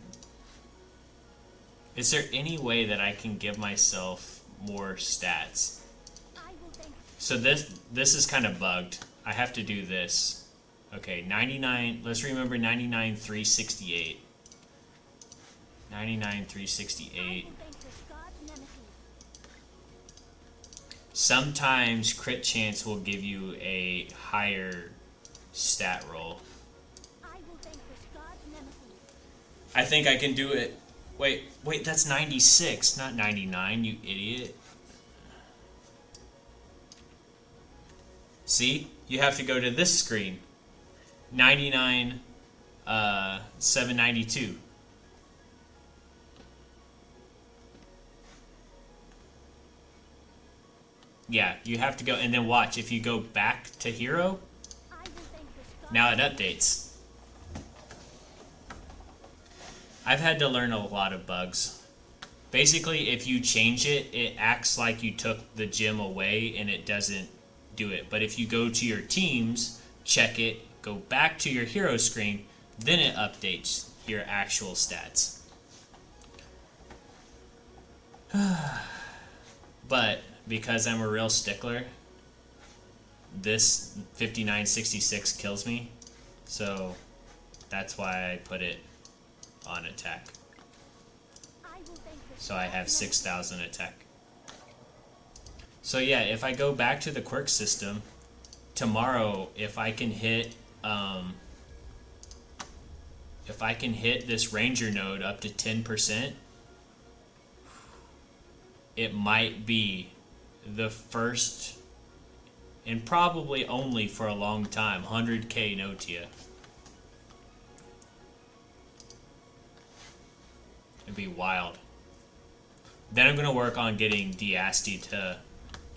Is there any way that I can give myself more stats? So this is kind of bugged. I have to do this. Okay, 99... Let's remember 99,368. 99,368. Sometimes crit chance will give you a higher stat roll. I think I can do it. Wait, that's 96, not 99, you idiot. See? You have to go to this screen. 99, 792. Yeah, you have to go, and then watch, if you go back to hero, now it updates. I've had to learn a lot of bugs. Basically, if you change it, it acts like you took the gem away and it doesn't do it. But if you go to your teams, check it, go back to your hero screen, then it updates your actual stats. But because I'm a real stickler, this 5966 kills me. So that's why I put it on attack. So I have 6,000 attack. So yeah, if I go back to the Quirk system, tomorrow, if I can hit this ranger node up to 10%, it might be the first, and probably only for a long time, 100k Notia. It'd be wild. Then I'm gonna work on getting Diasti to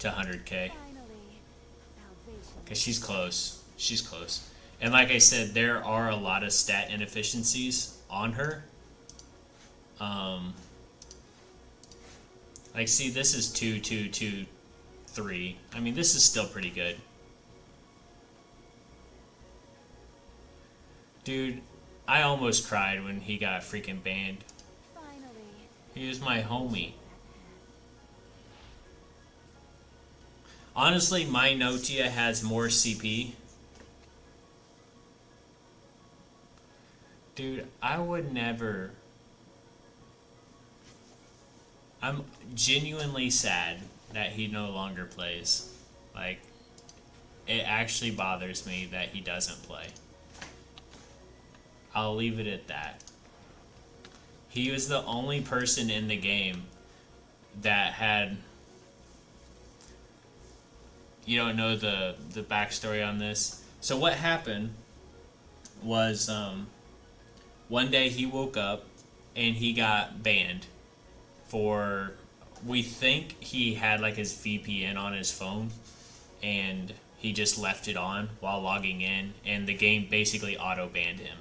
100k. Cause she's close. She's close. And like I said, there are a lot of stat inefficiencies on her. Like, see, this is 2, 2, 2, 3. I mean, this is still pretty good. Dude, I almost cried when he got freaking banned. He was my homie. Honestly, my Notia has more CP. Dude, I would never... I'm genuinely sad that he no longer plays. Like, it actually bothers me that he doesn't play. I'll leave it at that. He was the only person in the game that had... You don't know the backstory on this. So what happened was one day he woke up and he got banned for, we think he had like his VPN on his phone and he just left it on while logging in, and the game basically auto banned him.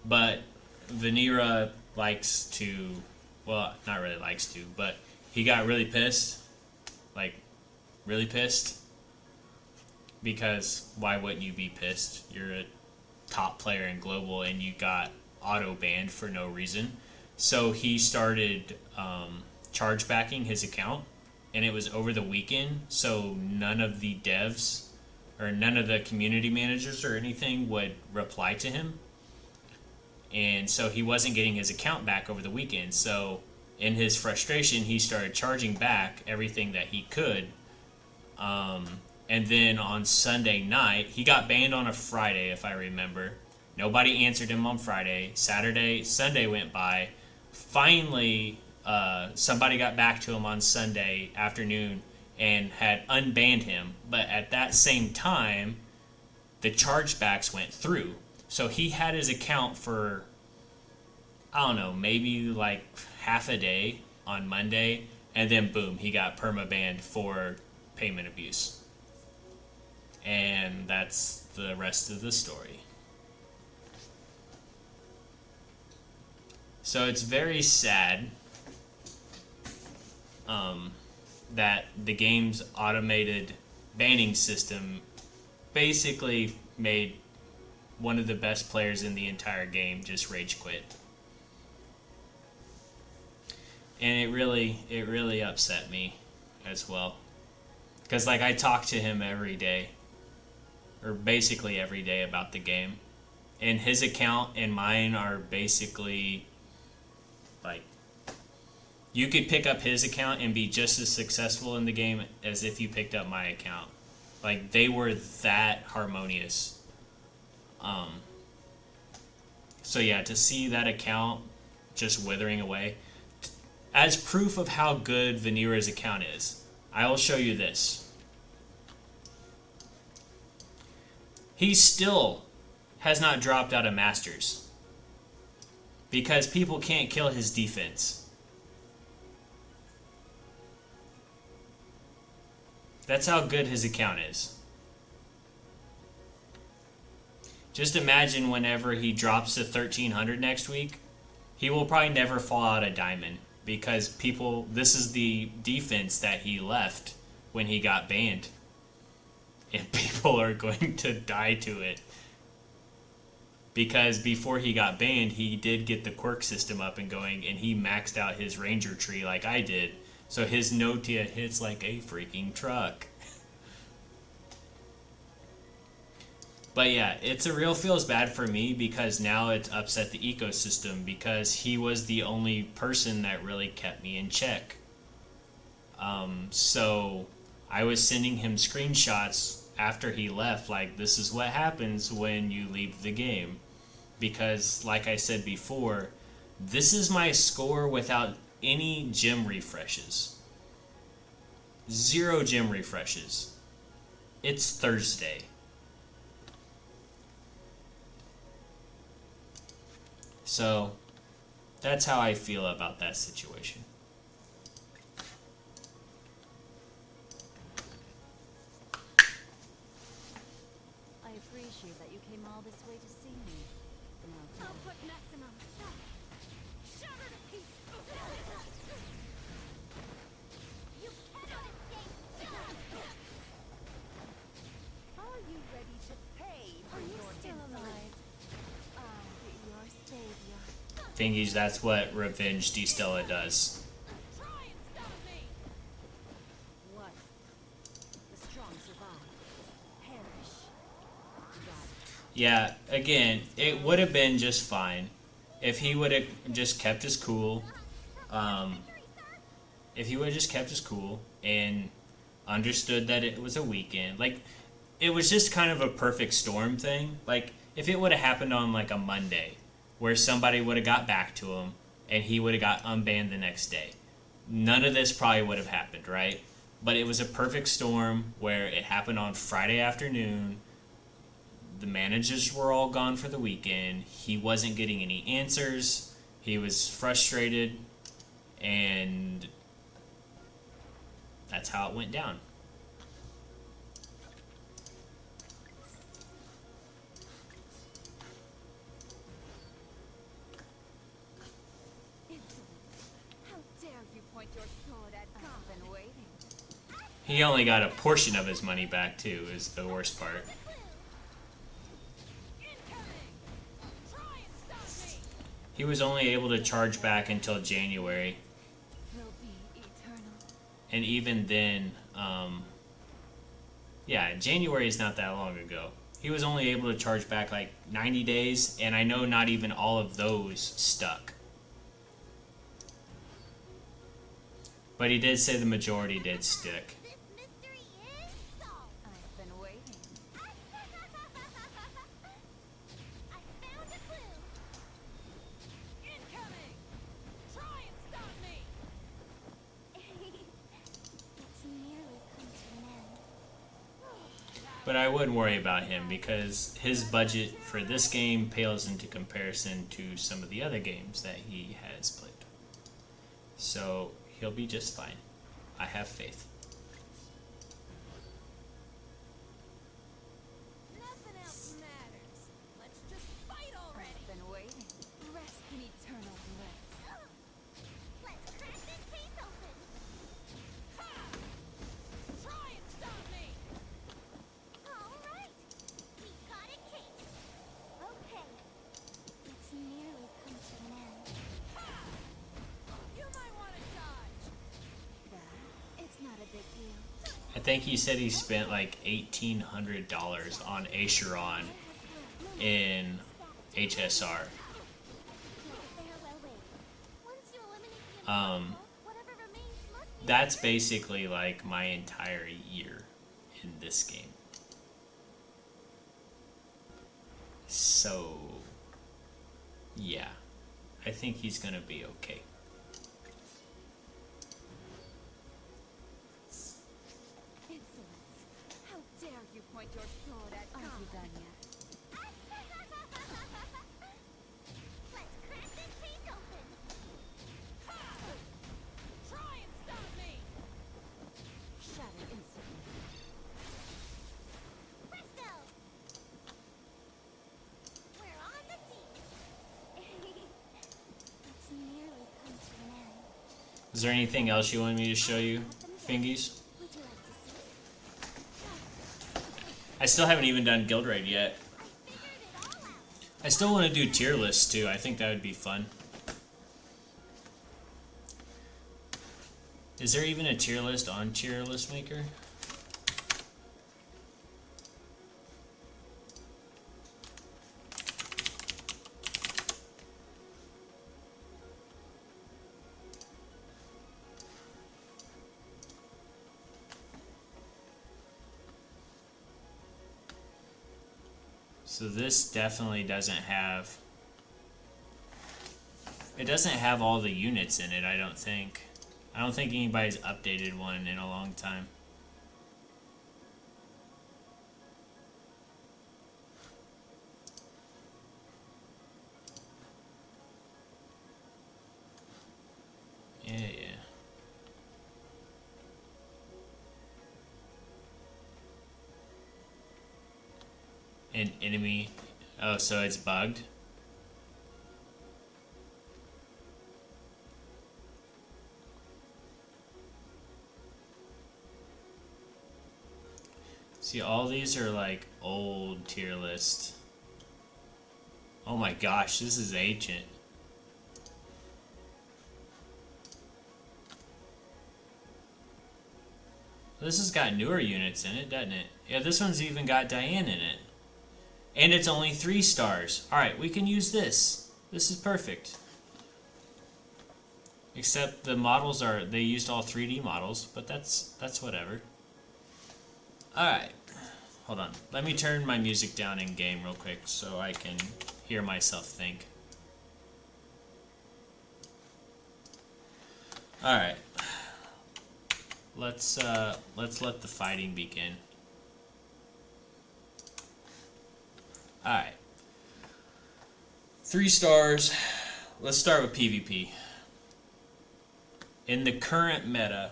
But Vanera likes to, well, not really likes to, but he got really pissed, like really pissed, because why wouldn't you be pissed? You're a top player in global and you got auto banned for no reason. So he started chargebacking his account, and it was over the weekend, so none of the devs or none of the community managers or anything would reply to him. And so he wasn't getting his account back over the weekend. So in his frustration, he started charging back everything that he could. And then on Sunday night, he got banned on a Friday, if I remember. Nobody answered him on Friday. Sunday went by. Finally, somebody got back to him on Sunday afternoon and had unbanned him. But at that same time, the chargebacks went through. So he had his account for, I don't know, maybe like half a day on Monday. And then boom, he got permabanned for payment abuse. And that's the rest of the story. So it's very sad that the game's automated banning system basically made one of the best players in the entire game just rage quit. And it really upset me as well. Because like I talk to him every day, or basically every day, about the game. And his account and mine are basically like, you could pick up his account and be just as successful in the game as if you picked up my account. Like, they were that harmonious. So yeah, to see that account just withering away, as proof of how good Vanera's account is, I will show you this. He still has not dropped out of Masters because people can't kill his defense. That's how good his account is. Just imagine whenever he drops to 1300 next week, he will probably never fall out of Diamond because people, this is the defense that he left when he got banned. And people are going to die to it. Because before he got banned, he did get the Quirk system up and going, and he maxed out his Ranger tree like I did. So his Notia hits like a freaking truck. But yeah, it's a real feels bad for me because now it's upset the ecosystem because he was the only person that really kept me in check. So I was sending him screenshots after he left, like, this is what happens when you leave the game. Because, like I said before, this is my score without any gym refreshes. 0 gym refreshes. It's Thursday. So, that's how I feel about that situation. I appreciate that you came all this way to see me. Now, I'll put maximum. Shatter to pieces. You cannot escape. are you ready to pay for Are you your still insolence? alive? Your savior. Thingies, that's what Revenge D. Stella does. Try and stop me! What? The strong survive. Perish. Yeah, again, it would have been just fine if he would have just kept his cool. If he would have just kept his cool and understood that it was a weekend. Like, it was just kind of a perfect storm thing. Like, if it would have happened on, like, a Monday, where somebody would have got back to him and he would have got unbanned the next day, none of this probably would have happened, right? But it was a perfect storm where it happened on Friday afternoon. The managers were all gone for the weekend. He wasn't getting any answers. He was frustrated, and that's how it went down. How dare you point your sword at God? I've been waiting. He only got a portion of his money back, too, is the worst part. He was only able to charge back until January. Will be eternal. And even then, yeah, January is not that long ago. He was only able to charge back like 90 days, and I know not even all of those stuck. But he did say the majority did stick. This mystery is solved. I've been waiting. I found a clue. Incoming! Try and stop me! It's nearly come to an end. But I wouldn't worry about him because his budget for this game pales into comparison to some of the other games that he has played. So he'll be just fine. I have faith. Nothing else matters. Let's just fight already. I've been waiting. Rest in eternal bliss. Let's crack this case open. Ha! Try and stop me! All right. We got a case. Okay. It's nearly come to an end. You might want to dodge. That? It's not a big deal. I think he said he spent like $1,800 on Acheron in HSR. There, well, wait. Once you eliminate the impossible, whatever remains must be That's basically like my entire year in this game. So, yeah, I think he's gonna be okay. Insolence. How dare you point your sword at God? Are you done yet? Let's crack this case open. Ha! Try and stop me! Shatter instantly. Presto! We're on the scene. It's nearly come to an end. Is there anything else you want me to show you, Fingies? Would you like to see? I still haven't even done Guild Raid yet. I figured it all out. I still want to do tier lists too. I think that would be fun. Is there even a tier list on Tier List Maker? So this definitely doesn't have... It doesn't have all the units in it, I don't think. I don't think anybody's updated one in a long time. Yeah. An enemy. Oh, so it's bugged? See, all these are like old tier list. Oh my gosh, this is ancient. This has got newer units in it, doesn't it? Yeah, this one's even got Diane in it. And it's only 3 stars. Alright, we can use this. This is perfect. Except the models are... They used all 3D models, but that's whatever. Alright. Hold on. Let me turn my music down in game real quick so I can hear myself think. Alright. Let's let the fighting begin. Alright. 3 stars. Let's start with PvP. In the current meta,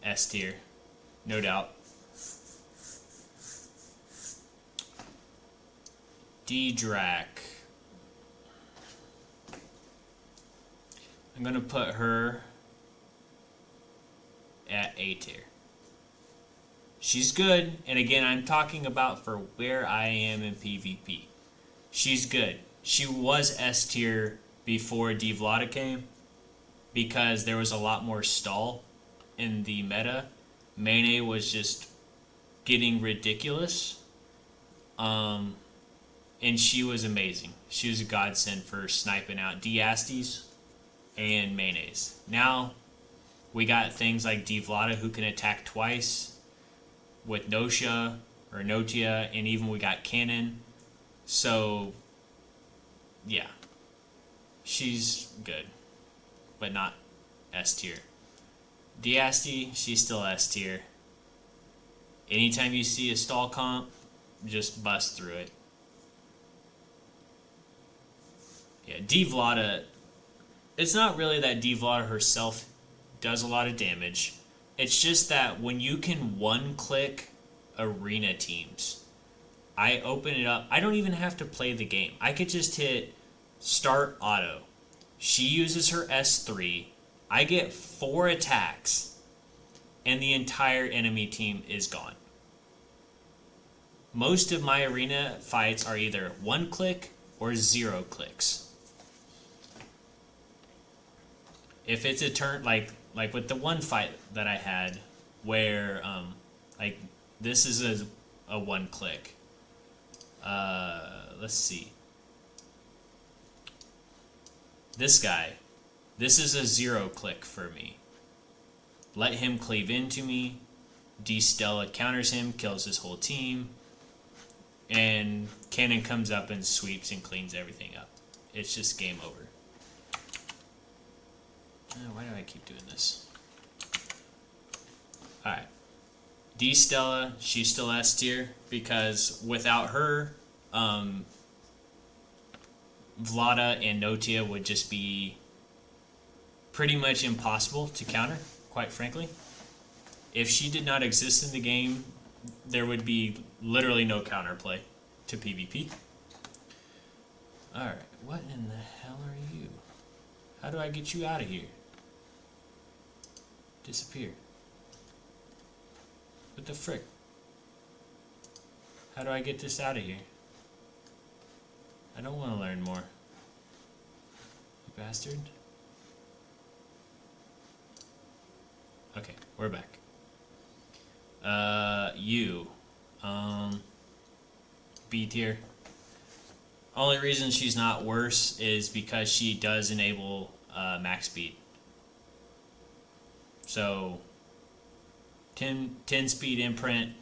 S tier, no doubt. D-Drac. I'm gonna put her at A tier. She's good, and again, I'm talking about for where I am in PvP. She's good. She was S tier before Devlada came, because there was a lot more stall in the meta. Mane was just getting ridiculous. And she was amazing. She was a godsend for sniping out Diastes and Manes. Now, we got things like Devlada who can attack twice with Notia or Notia, and even we got Cannon. So, yeah. She's good, but not S tier. Diasti, she's still S tier. Anytime you see a stall comp, just bust through it. Yeah, Devlada, it's not really that Devlada herself does a lot of damage. It's just that when you can one-click arena teams, I open it up. I don't even have to play the game. I could just hit start auto. She uses her S3. I get 4 attacks, and the entire enemy team is gone. Most of my arena fights are either 1 click or 0 clicks. If it's a turn, like with the one fight that I had, where like this is a 1 click. Let's see. This guy, this is a 0 click for me. Let him cleave into me. D-Stella counters him, kills his whole team, and Cannon comes up and sweeps and cleans everything up. It's just game over. Why do I keep doing this? Alright. D-Stella, she's still S tier, because without her, Vlada and Notia would just be pretty much impossible to counter, quite frankly. If she did not exist in the game, there would be literally no counterplay to PvP. Alright, what in the hell are you? How do I get you out of here? Disappear. What the frick? How do I get this out of here? I don't want to learn more. You bastard. Okay, we're back. You. B tier. Only reason she's not worse is because she does enable max speed. So, 10 speed imprint,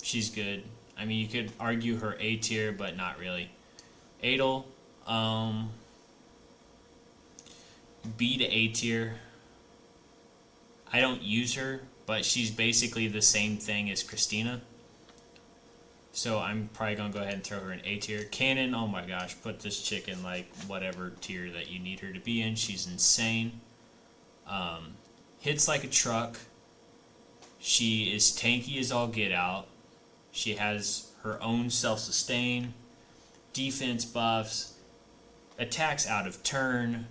She's good. I mean, you could argue her A tier, but not really. Adel, B to A tier. I don't use her, but she's basically the same thing as Christina. So I'm probably going to go ahead and throw her in A tier. Cannon, oh my gosh, put this chick in like whatever tier that you need her to be in. She's insane. Hits like a truck. She is tanky as all get out. She has her own self-sustain, defense buffs, attacks out of turn,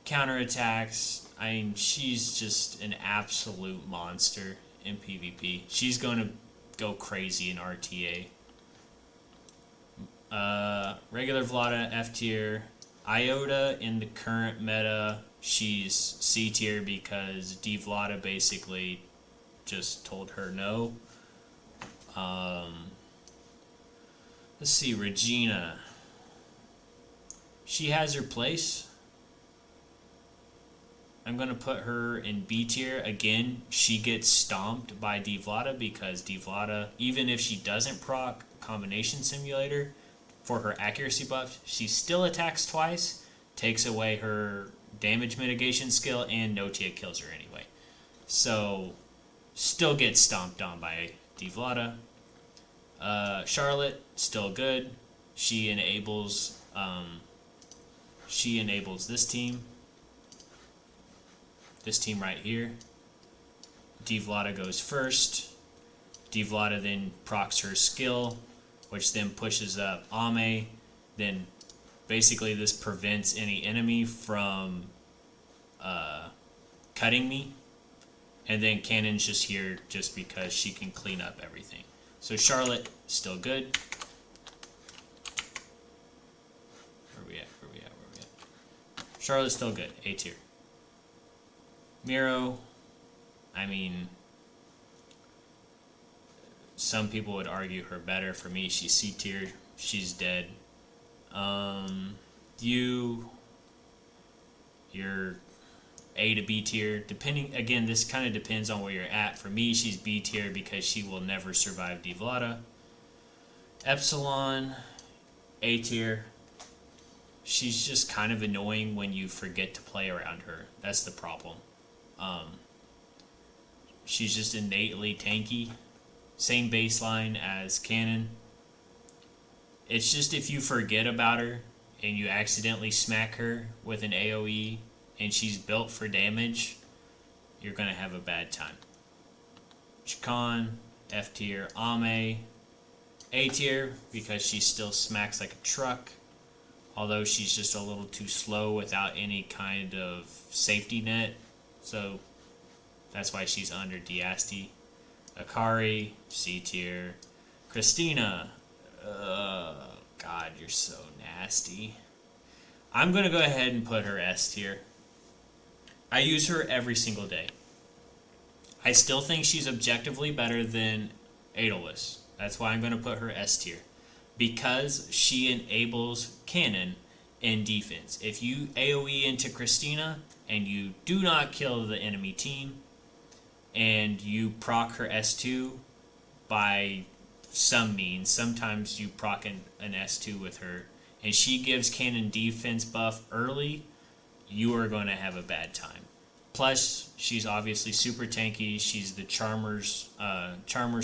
counterattacks. I mean, she's just an absolute monster in PvP. She's going to go crazy in RTA. Regular Vlada, F tier. Iota in the current meta, she's C tier because D Vlada basically just told her no. Let's see, Regina. She has her place. I'm going to put her in B tier. Again, she gets stomped by D Vlada because D Vlada, even if she doesn't proc Combination Simulator for her accuracy buff, she still attacks twice, takes away her damage mitigation skill, and Notia kills her anyway. So, still gets stomped on by D Vlada. Charlotte, still good. She enables this team. This team right here. D Vlada goes first. D Vlada then procs her skill, which then pushes up Ame. Then basically this prevents any enemy from cutting me. And then Cannon's just here just because she can clean up everything. So Charlotte, still good. Where we at? Charlotte's still good. A tier. Miro, I mean, some people would argue her better. For me, she's C tier. She's dead. You're A to B tier. Depending, again, this kind of depends on where you're at. For me, she's B tier because she will never survive D Vlada. Epsilon, A tier. She's just kind of annoying when you forget to play around her. That's the problem. She's just innately tanky. Same baseline as Cannon. It's just if you forget about her and you accidentally smack her with an AoE and she's built for damage, you're going to have a bad time. Chacon, F tier. Ame, A tier because she still smacks like a truck. Although she's just a little too slow without any kind of safety net. So that's why she's under Diasti. Akari, C tier. Christina, God, you're so nasty. I'm going to go ahead and put her S tier. I use her every single day. I still think she's objectively better than Aeolus. That's why I'm going to put her S tier. Because she enables Cannon in defense. If you AoE into Christina and you do not kill the enemy team and you proc her S2 by some means, sometimes you proc an S2 with her, and she gives Cannon defense buff early, you are going to have a bad time. Plus, she's obviously super tanky. She's the Charmer's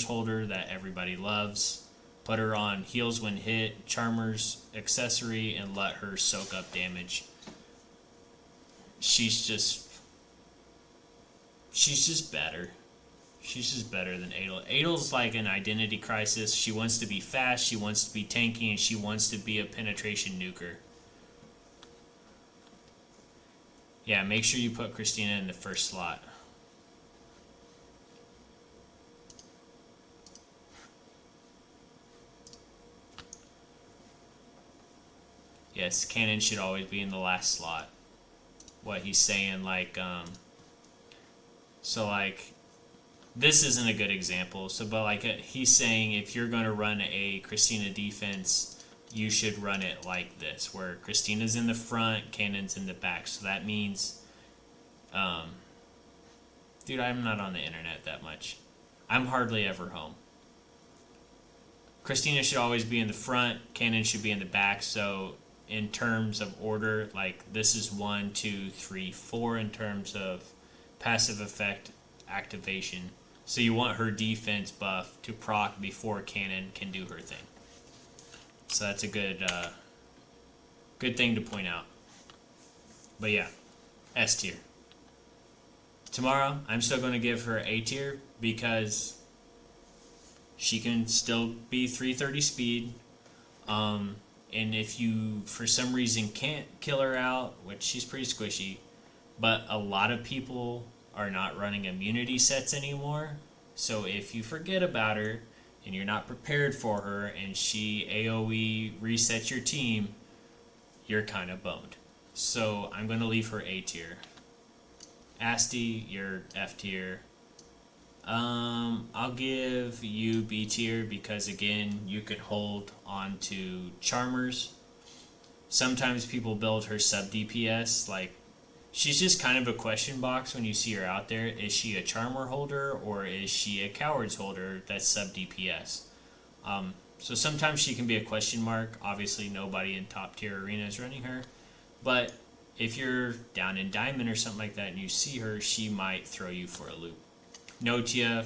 holder that everybody loves. Put her on heals when hit, Charmer's accessory, and let her soak up damage. She's just better. She's just better than Adel. Adel's like an identity crisis. She wants to be fast, she wants to be tanky, and she wants to be a penetration nuker. Yeah, make sure you put Christina in the first slot. Yes, Cannon should always be in the last slot. What he's saying, like, so like, this isn't a good example. So, but like, he's saying if you're going to run a Christina defense, you should run it like this, where Christina's in the front, Cannon's in the back. So that means, dude, I'm not on the internet that much. I'm hardly ever home. Christina should always be in the front. Cannon should be in the back. So in terms of order, like this is 1, 2, 3, 4 in terms of passive effect activation. So you want her defense buff to proc before Cannon can do her thing. So that's a good good thing to point out. But yeah, S tier. Tomorrow, I'm still going to give her A tier because she can still be 330 speed. And if you, for some reason, can't kill her out, which she's pretty squishy, but a lot of people are not running immunity sets anymore. So if you forget about her and you're not prepared for her and she AoE resets your team, you're kind of boned. So I'm going to leave her A tier. Asti, you're F tier. I'll give you B tier because again, you can hold on to Charmers. Sometimes people build her sub DPS, like she's just kind of a question box when you see her out there. Is she a Charmer holder or is she a Cowards holder that's sub DPS? So sometimes she can be a question mark. Obviously nobody in top tier arena is running her, but if you're down in Diamond or something like that and you see her, she might throw you for a loop. Notia,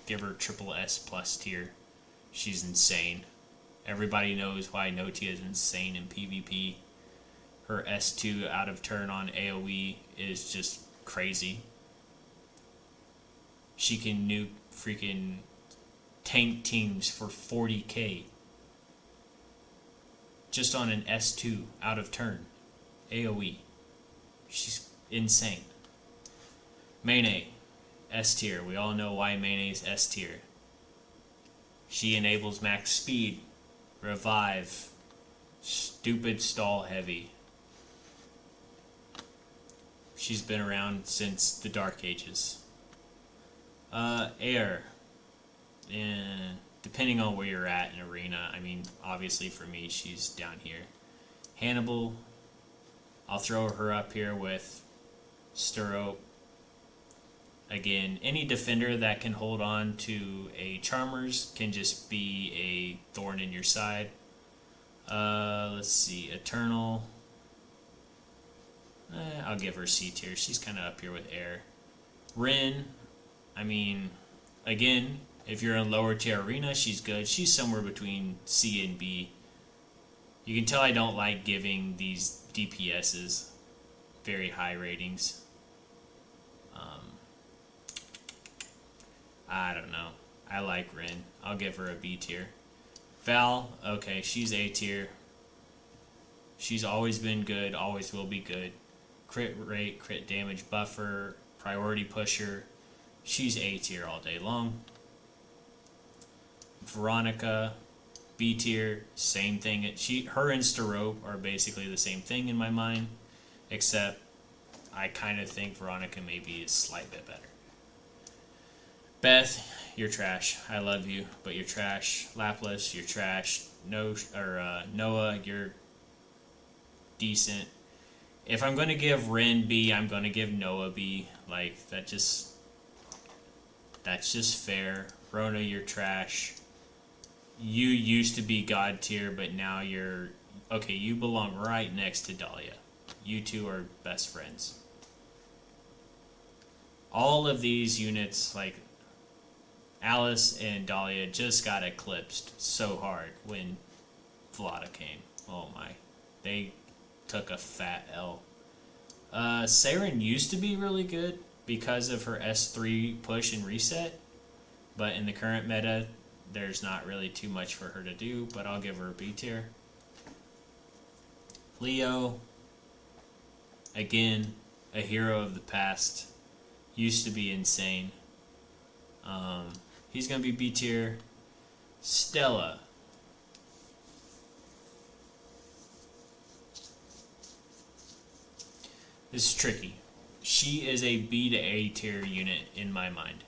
give her triple S plus tier. She's insane. Everybody knows why Notia is insane in PvP. Her S2 out of turn on AoE is just crazy. She can nuke freaking tank teams for 40k. Just on an S2 out of turn. AoE. She's insane. Mayne, S tier. We all know why Mayne's S tier. She enables max speed, revive, stupid stall heavy. She's been around since the Dark Ages. Air. And depending on where you're at in arena, I mean, obviously for me, she's down here. Hannibal, I'll throw her up here with Stirrup. Again, any defender that can hold on to a Charmers can just be a thorn in your side. Let's see, Eternal. I'll give her C tier. She's kind of up here with Air. Rin, I mean, again, if you're in lower tier arena, she's good. She's somewhere between C and B. You can tell I don't like giving these DPSs very high ratings. I don't know. I like Rin. I'll give her a B tier. Val, okay, she's A tier. She's always been good, always will be good. Crit rate, crit damage buffer, priority pusher. She's A tier all day long. Veronica, B tier, same thing. Her and Starope are basically the same thing in my mind, except I kind of think Veronica may be a slight bit better. Beth, you're trash. I love you, but you're trash. Lapis, you're trash. Noah, you're decent. If I'm going to give Rin B, I'm going to give Noah B. Like, that's just fair. Rona, you're trash. You used to be God tier, but now you're... Okay, you belong right next to Dahlia. You two are best friends. All of these units, like Alice and Dahlia, just got eclipsed so hard when Vlada came. Oh my. They took a fat L. Saren used to be really good because of her S3 push and reset, but in the current meta, there's not really too much for her to do, but I'll give her a B tier. Leo, again, a hero of the past. Used to be insane. He's going to be B tier. Stella. This is tricky. She is a B to A tier unit in my mind.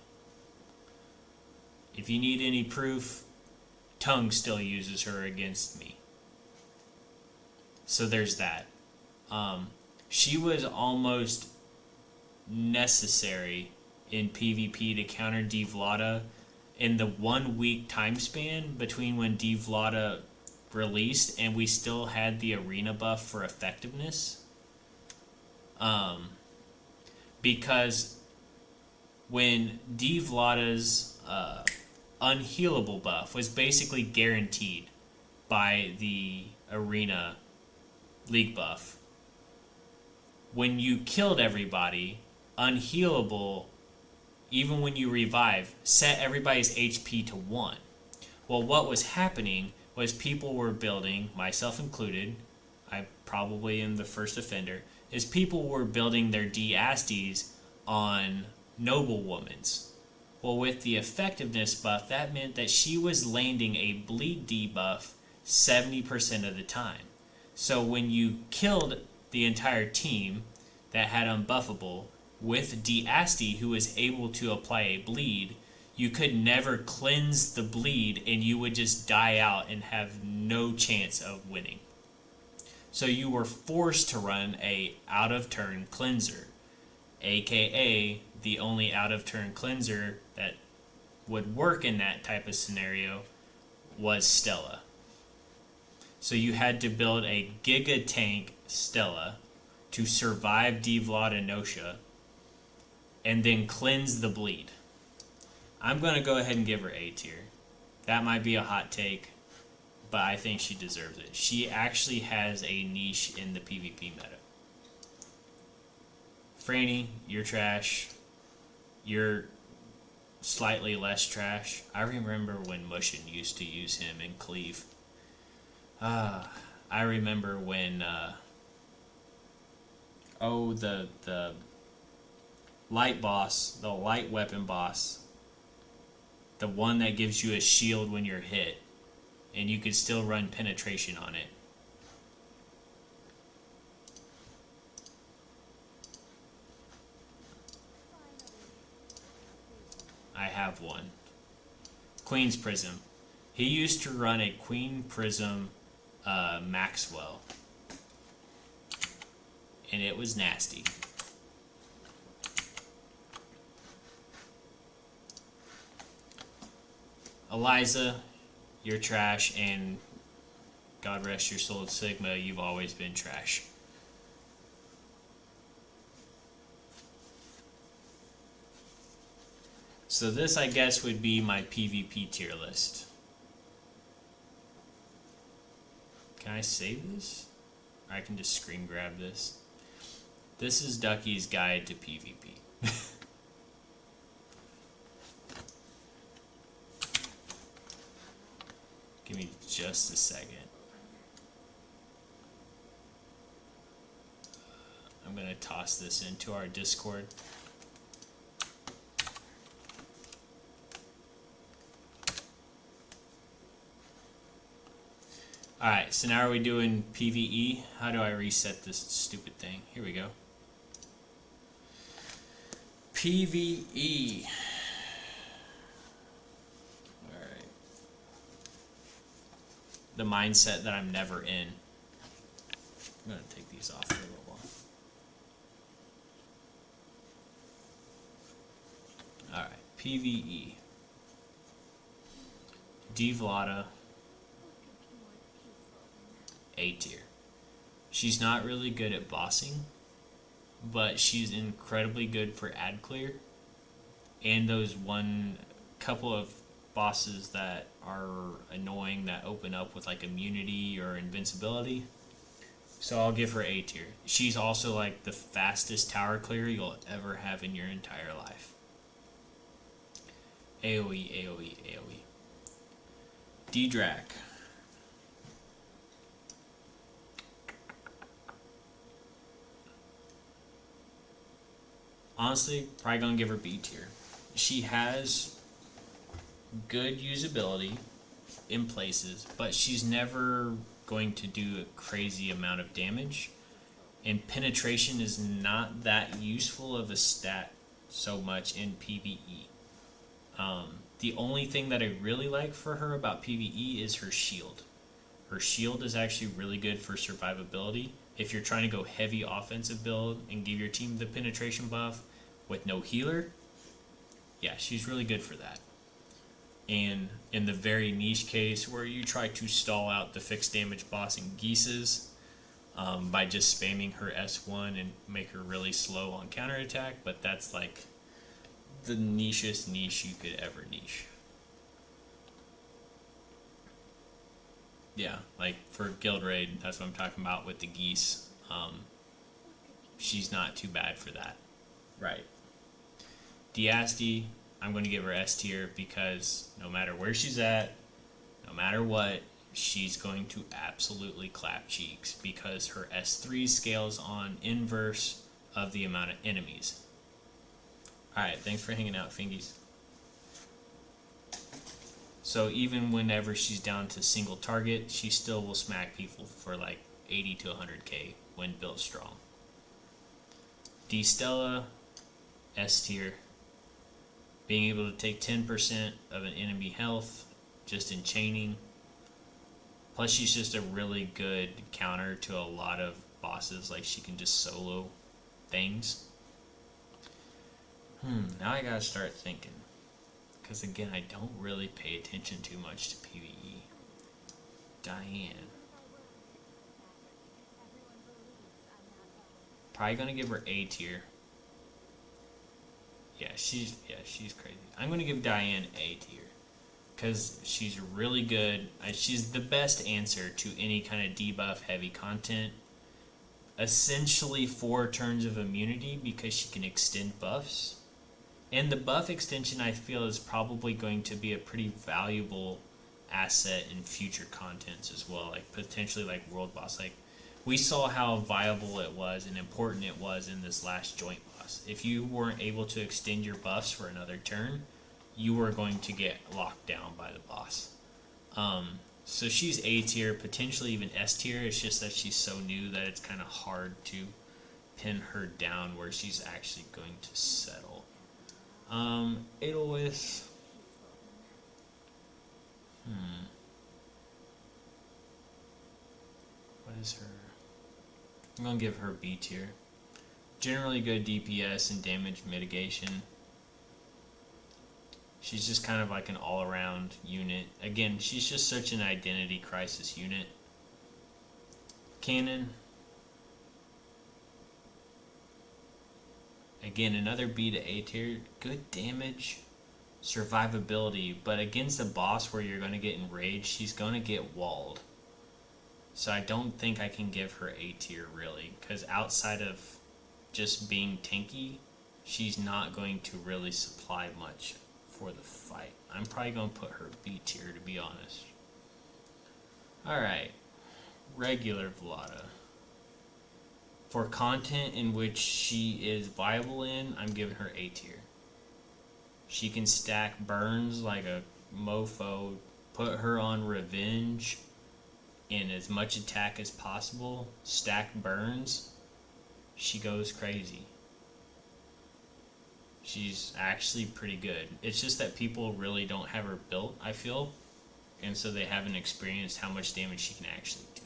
If you need any proof, Tongue still uses her against me. So there's that. She was almost necessary in PvP to counter Vlada in the 1 week time span between when Devlada released and we still had the arena buff for effectiveness. Because when Devlada's unhealable buff was basically guaranteed by the arena league buff, when you killed everybody, unhealable, even when you revive, set everybody's HP to 1. Well, what was happening was people were building, myself included, I probably am the first offender, is people were building their D'Asties on noblewomen's. Well, with the effectiveness buff, that meant that she was landing a bleed debuff 70% of the time. So when you killed the entire team that had unbuffable with D'Asti, who was able to apply a bleed, you could never cleanse the bleed and you would just die out and have no chance of winning. So you were forced to run a out of turn cleanser, aka the only out of turn cleanser that would work in that type of scenario was Stella. So you had to build a Giga Tank Stella to survive Devlada Nosha and then cleanse the bleed. I'm going to go ahead and give her A tier. That might be a hot take, but I think she deserves it. She actually has a niche in the PvP meta. Franny, you're trash. You're slightly less trash. I remember when Mushin used to use him in Cleave. I remember when the light boss, the light weapon boss, the one that gives you a shield when you're hit, and you could still run penetration on it. I have one. Queen's Prism. He used to run a Queen Prism Maxwell, and it was nasty. Eliza, you're trash, and God rest your soul, Sigma, you've always been trash. So this, I guess, would be my PvP tier list. Can I save this? Or I can just screen grab this. This is Ducky's guide to PvP. Give me just a second. I'm going to toss this into our Discord. Alright, so now are we doing PvE? How do I reset this stupid thing? Here we go. PvE. Alright. The mindset that I'm never in. I'm going to take these off for a little while. Alright, PvE. Devlada. A tier. She's not really good at bossing, but she's incredibly good for ad clear and those one couple of bosses that are annoying that open up with like immunity or invincibility. So I'll give her A tier. She's also like the fastest tower clear you'll ever have in your entire life. AoE, AoE, AoE. D-Drac. Honestly, probably gonna give her B tier. She has good usability in places, but she's never going to do a crazy amount of damage. And penetration is not that useful of a stat so much in PvE. The only thing that I really like for her about PvE is her shield. Her shield is actually really good for survivability. If you're trying to go heavy offensive build and give your team the penetration buff with no healer, yeah, she's really good for that. And in the very niche case where you try to stall out the fixed damage boss in Geese's by just spamming her S1 and make her really slow on counterattack, but that's like the nichest niche you could ever niche. Yeah, like for Guild Raid, that's what I'm talking about with the Geese. She's not too bad for that. Right. Diasti, I'm going to give her S tier because no matter where she's at, no matter what, she's going to absolutely clap cheeks because her S3 scales on inverse of the amount of enemies. Alright, thanks for hanging out, Fingies. So even whenever she's down to single target, she still will smack people for like 80 to 100k when built strong. D Stella, S tier. Being able to take 10% of an enemy health just in chaining. Plus she's just a really good counter to a lot of bosses, like she can just solo things. Now I gotta start thinking. Because again, I don't really pay attention too much to PvE. Diane. Probably gonna give her A tier. Yeah, she's crazy. I'm gonna give Diane A tier. Because she's really good. She's the best answer to any kind of debuff heavy content. Essentially 4 turns of immunity because she can extend buffs. And the buff extension I feel is probably going to be a pretty valuable asset in future contents as well. Like potentially like World Boss. Like we saw how viable it was and important it was in this last joint boss. If you weren't able to extend your buffs for another turn, you were going to get locked down by the boss. So she's A tier, potentially even S tier. It's just that she's so new that it's kind of hard to pin her down where she's actually going to settle. Edelweiss. What is her? I'm gonna give her B tier. Generally good DPS and damage mitigation. She's just kind of like an all-around unit. Again, she's just such an identity crisis unit. Cannon. Again, another B to A tier. Good damage. Survivability. But against a boss where you're going to get enraged, she's going to get walled. So I don't think I can give her A tier, really. Because outside of just being tanky, she's not going to really supply much for the fight. I'm probably going to put her B tier, to be honest. Alright. Regular Vlada. For content in which she is viable in, I'm giving her A tier. She can stack burns like a mofo. Put her on revenge in as much attack as possible. Stack burns. She goes crazy. She's actually pretty good. It's just that people really don't have her built, I feel. And so they haven't experienced how much damage she can actually do.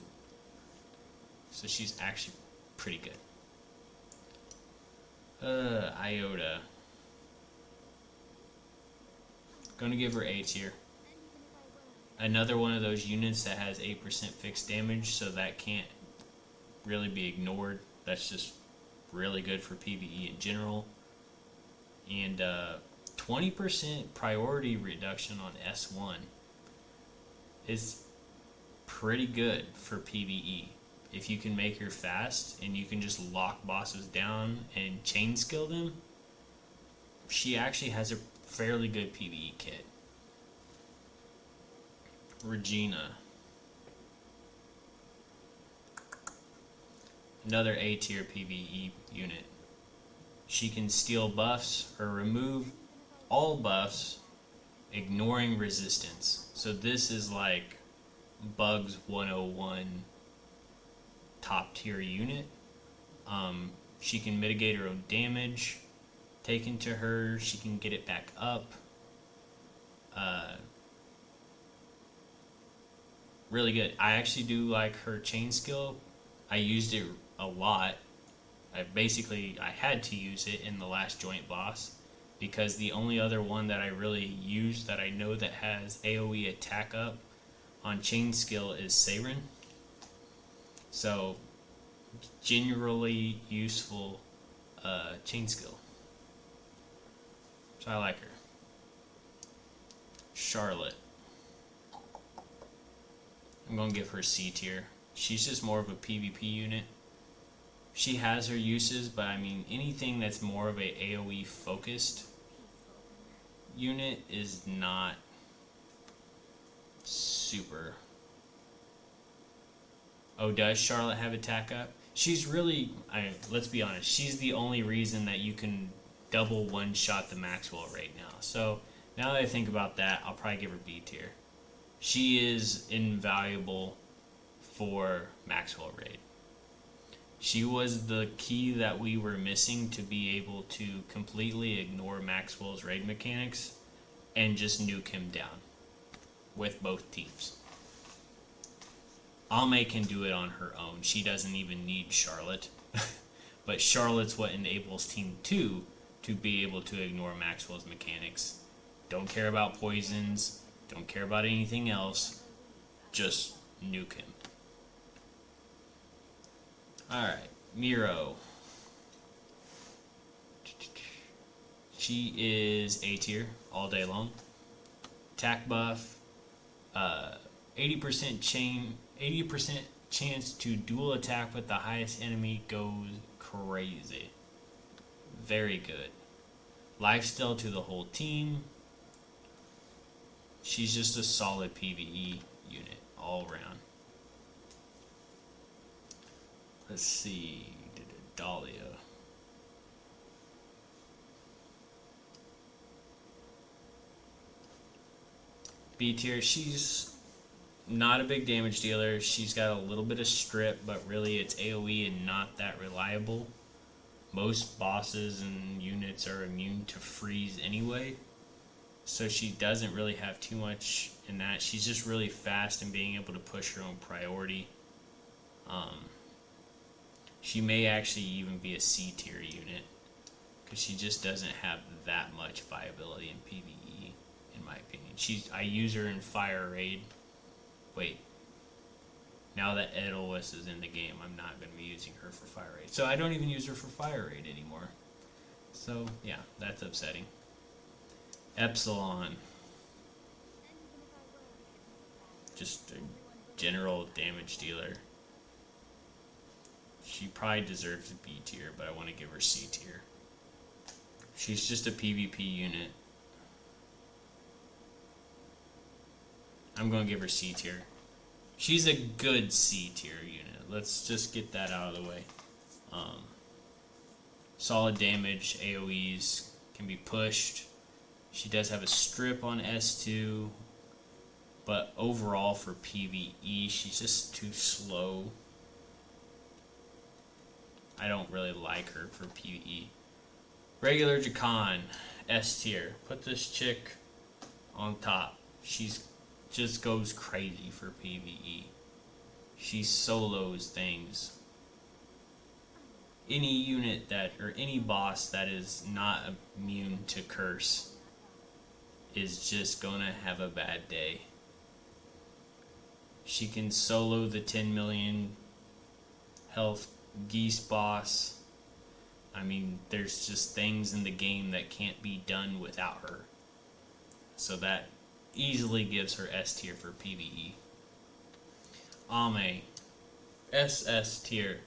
So she's actually pretty good. Iota. Gonna give her A tier. Another one of those units that has 8% fixed damage, so that can't really be ignored. That's just really good for PvE in general. And 20% priority reduction on S1 is pretty good for PvE. If you can make her fast and you can just lock bosses down and chain skill them, she actually has a fairly good PvE kit. Regina. Another A tier PvE unit. She can steal buffs or remove all buffs, ignoring resistance. So this is like Bugs 101 top tier unit. She can mitigate her own damage taken to her. She can get it back up. Really good. I actually do like her chain skill. I used it a lot. I had to use it in the last joint boss because the only other one that I really use that I know that has AoE attack up on chain skill is Seiren. So, generally useful chain skill. So I like her. Charlotte. I'm going to give her C tier. She's just more of a PvP unit. She has her uses, but I mean, anything that's more of a AoE focused unit is not super. Oh, does Charlotte have attack up? She's really, let's be honest, she's the only reason that you can double one-shot the Maxwell right now. So, now that I think about that, I'll probably give her B tier. She is invaluable for Maxwell raid. She was the key that we were missing to be able to completely ignore Maxwell's raid mechanics and just nuke him down with both teams. Ame can do it on her own. She doesn't even need Charlotte. But Charlotte's what enables Team 2 to be able to ignore Maxwell's mechanics. Don't care about poisons. Don't care about anything else. Just nuke him. Alright, Miro. She is A tier all day long. Attack buff. 80% chance to dual attack with the highest enemy goes crazy. Very good. Lifesteal to the whole team. She's just a solid PvE unit all around. Let's see. Dahlia. B tier. She's not a big damage dealer. She's got a little bit of strip, but really it's AoE and not that reliable. Most bosses and units are immune to freeze anyway, so she doesn't really have too much in that. She's just really fast and being able to push her own priority. She may actually even be a C tier unit because she just doesn't have that much viability in PvE, in my opinion. I use her in Fire Raid. Wait. Now that Edelweiss is in the game, I'm not going to be using her for Fire Raid. So I don't even use her for Fire Raid anymore. So, yeah, that's upsetting. Epsilon. Just a general damage dealer. She probably deserves a B tier, but I want to give her C tier. She's just a PvP unit. I'm going to give her C tier. She's a good C tier unit. Let's just get that out of the way. Solid damage, AoEs, can be pushed. She does have a strip on S2, but overall for PvE, she's just too slow. I don't really like her for PvE. Regular Jakan, S tier. Put this chick on top. She's just goes crazy for PvE. She solos things. Any unit that, or any boss that is not immune to curse is just gonna have a bad day. She can solo the 10 million health geese boss. I mean, there's just things in the game that can't be done without her. So that easily gives her S tier for PvE. Ame, SS tier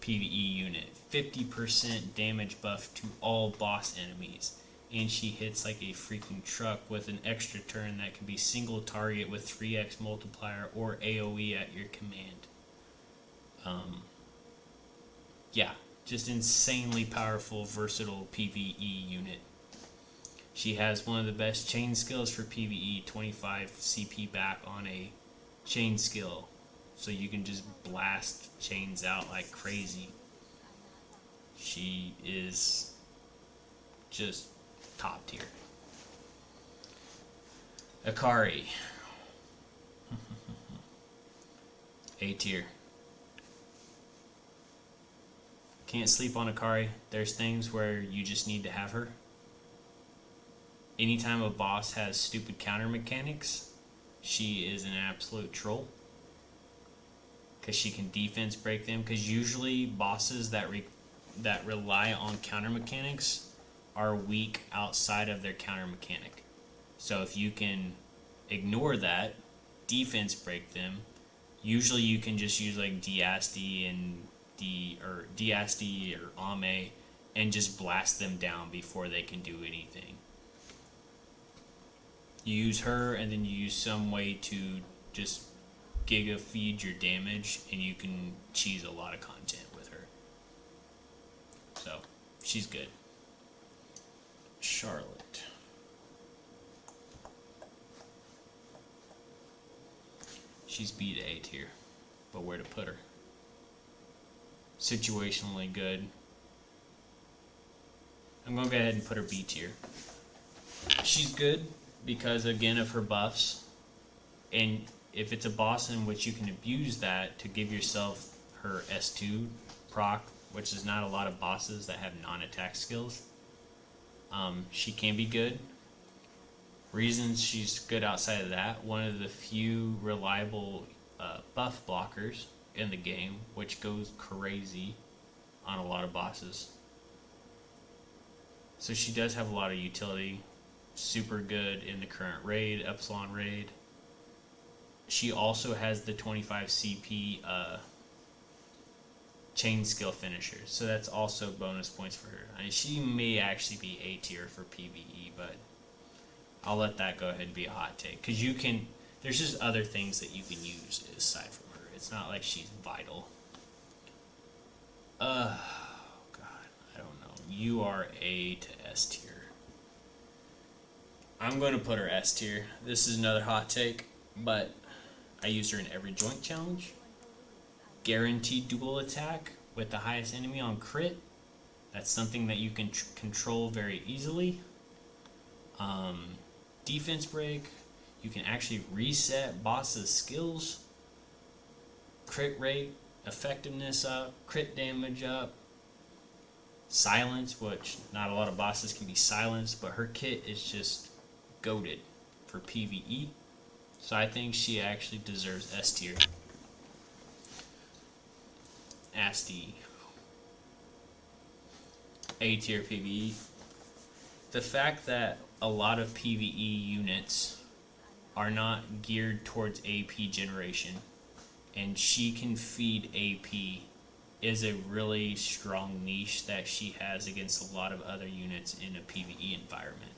PvE unit. 50% damage buff to all boss enemies. And she hits like a freaking truck with an extra turn that can be single target with 3x multiplier or AoE at your command. Yeah, just insanely powerful, versatile PvE unit. She has one of the best chain skills for PvE, 25 CP back on a chain skill. So you can just blast chains out like crazy. She is just top tier. Akari. A tier. Can't sleep on Akari. There's things where you just need to have her. anytime a boss has stupid counter mechanics, she is an absolute troll. Because she can defense break them. Because usually bosses that rely on counter mechanics are weak outside of their counter mechanic. So if you can ignore that, defense break them, usually you can just use like Diasti or Ame and just blast them down before they can do anything. You use her and then you use some way to just giga feed your damage and you can cheese a lot of content with her. So, she's good. Charlotte. She's B to A tier, but where to put her? Situationally good. I'm going to go ahead and put her B tier. She's good because, again, of her buffs. And if it's a boss in which you can abuse that to give yourself her S2 proc, which is not a lot of bosses that have non-attack skills, she can be good. Reasons she's good outside of that: one of the few reliable buff blockers in the game, which goes crazy on a lot of bosses. So she does have a lot of utility. Super good in the current raid, Epsilon raid. She also has the 25 CP chain skill finisher, so that's also bonus points for her. I mean, she may actually be A tier for PvE, but I'll let that go ahead and be a hot take, because you can. There's just other things that you can use aside from her. It's not like she's vital. God, I don't know. You are A to S tier. I'm going to put her S tier. This is another hot take, but I used her in every joint challenge. Guaranteed dual attack with the highest enemy on crit. That's something that you can control very easily. Defense break. You can actually reset bosses' skills. Crit rate, effectiveness up, crit damage up. Silence, which not a lot of bosses can be silenced, but her kit is just goated for PvE. So I think she actually deserves S tier. Asti. A tier PvE. The fact that a lot of PvE units are not geared towards AP generation and she can feed AP is a really strong niche that she has against a lot of other units in a PvE environment.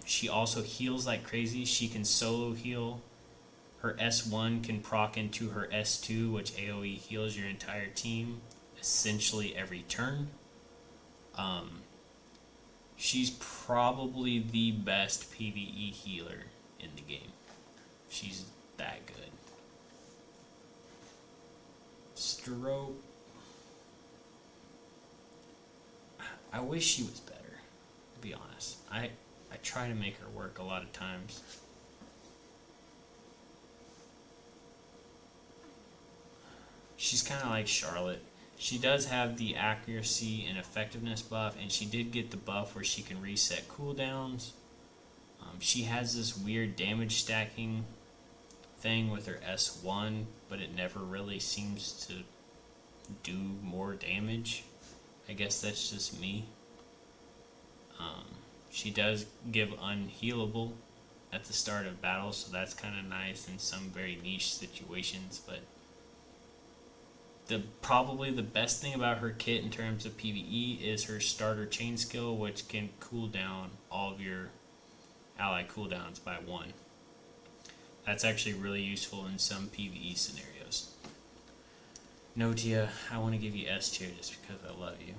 She also heals like crazy. She can solo heal. Her S1 can proc into her S2, which AoE heals your entire team essentially every turn. She's probably the best PvE healer in the game. She's that good. Stroke. I wish she was better, to be honest. I try to make her work a lot of times. She's kind of like Charlotte. She does have the accuracy and effectiveness buff, and she did get the buff where she can reset cooldowns. She has this weird damage stacking thing with her S1, but it never really seems to do more damage. I guess that's just me. She does give unhealable at the start of battle, so that's kind of nice in some very niche situations, but probably the best thing about her kit in terms of PvE is her starter chain skill, which can cool down all of your ally cooldowns by 1. That's actually really useful in some PvE scenarios. Notia, I want to give you S tier just because I love you.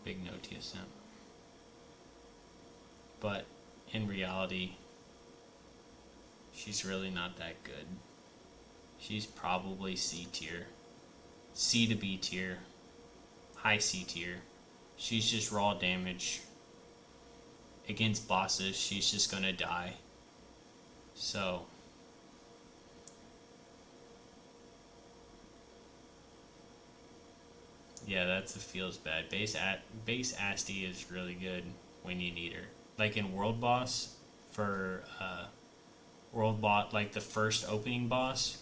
Big Notia simp. But in reality, she's really not that good. She's probably C tier. C to B tier. High C tier. She's just raw damage. Against bosses, she's just gonna die. So yeah, that's a feels bad. Base Asti is really good when you need her. like in World Boss, for World Boss, like the first opening boss,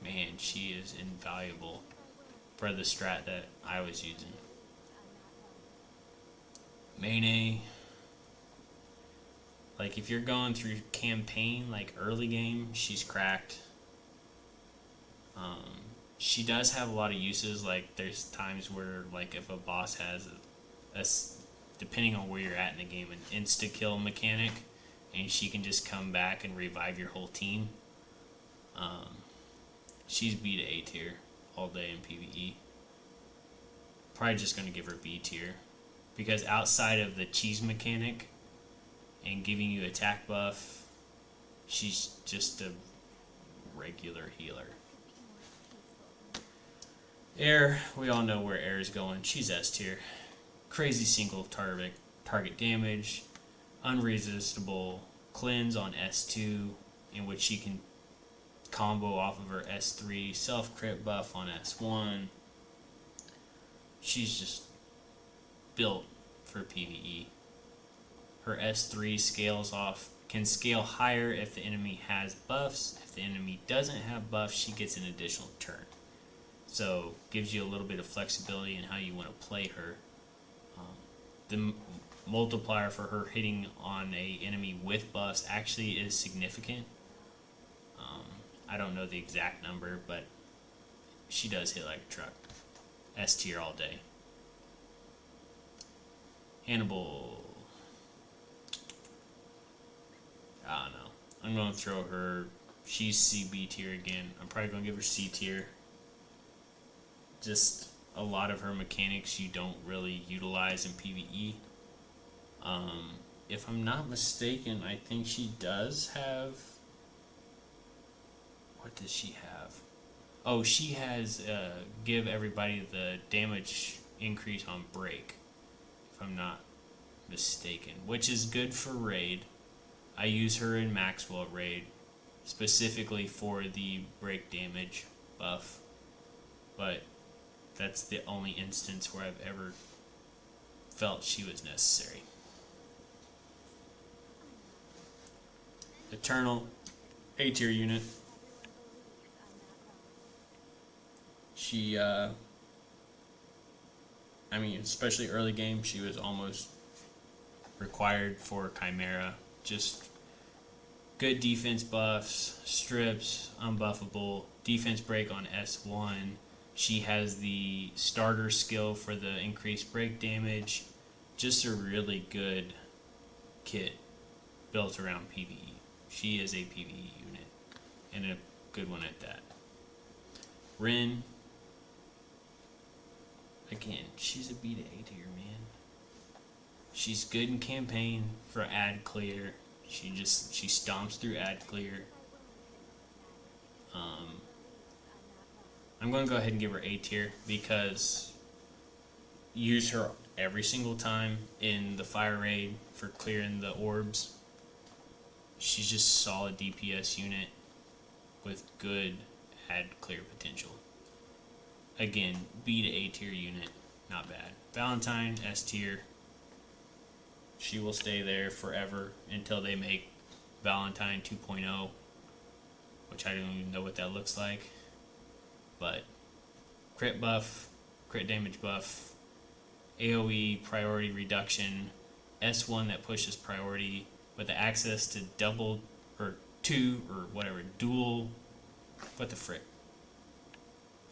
man, she is invaluable for the strat that I was using. Mayne, like if you're going through campaign, like early game, she's cracked. She does have a lot of uses. Like there's times where, like if a boss has depending on where you're at in the game, an insta kill mechanic, and she can just come back and revive your whole team. She's B to A tier all day in PvE. Probably just gonna give her B tier, because outside of the cheese mechanic and giving you attack buff, she's just a regular healer. Air, we all know where Air is going. She's S tier. Crazy single target damage, unresistible cleanse on S2, in which she can combo off of her S3, self crit buff on S1. She's just built for PvE. Her S3 can scale higher if the enemy has buffs. If the enemy doesn't have buffs, she gets an additional turn. So gives you a little bit of flexibility in how you want to play her. The multiplier for her hitting on a enemy with buffs actually is significant. I don't know the exact number, but she does hit like a truck. S tier all day. Hannibal, I don't know. I'm going to throw her, she's CB tier again. I'm probably going to give her C tier. Just a lot of her mechanics you don't really utilize in PvE. If I'm not mistaken, I think she does have... What does she have? Oh, she has give everybody the damage increase on break, if I'm not mistaken, which is good for raid. I use her in Maxwell raid specifically for the break damage buff, but that's the only instance where I've ever felt she was necessary. Eternal, A tier unit. She, I mean, especially early game, she was almost required for Chimera. Just good defense buffs, strips, unbuffable, defense break on S1. She has the starter skill for the increased break damage. Just a really good kit built around PvE. She is a PvE unit, and a good one at that. Rin, again, she's a B to A tier, man. She's good in campaign for ad clear. She stomps through ad clear. I'm going to go ahead and give her A tier because use her every single time in the fire raid for clearing the orbs. She's just solid DPS unit with good ad clear potential. Again, B to A tier unit, not bad. Valentine, S tier. She will stay there forever until they make Valentine 2.0, which I don't even know what that looks like. But crit buff, crit damage buff, AoE priority reduction, S1 that pushes priority with the access to double or two or whatever, dual, what the frick.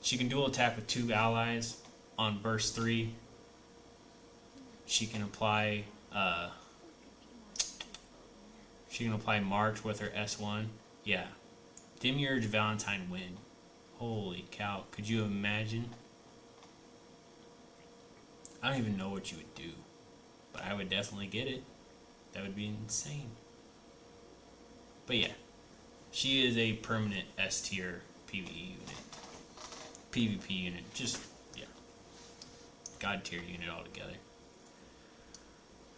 She can dual attack with 2 allies on burst 3. She can apply March with her S1. Yeah. Demiurge Valentine win. Holy cow. Could you imagine? I don't even know what you would do, but I would definitely get it. That would be insane. But yeah, she is a permanent S tier PvE unit. PvP unit. Just, yeah. God tier unit altogether.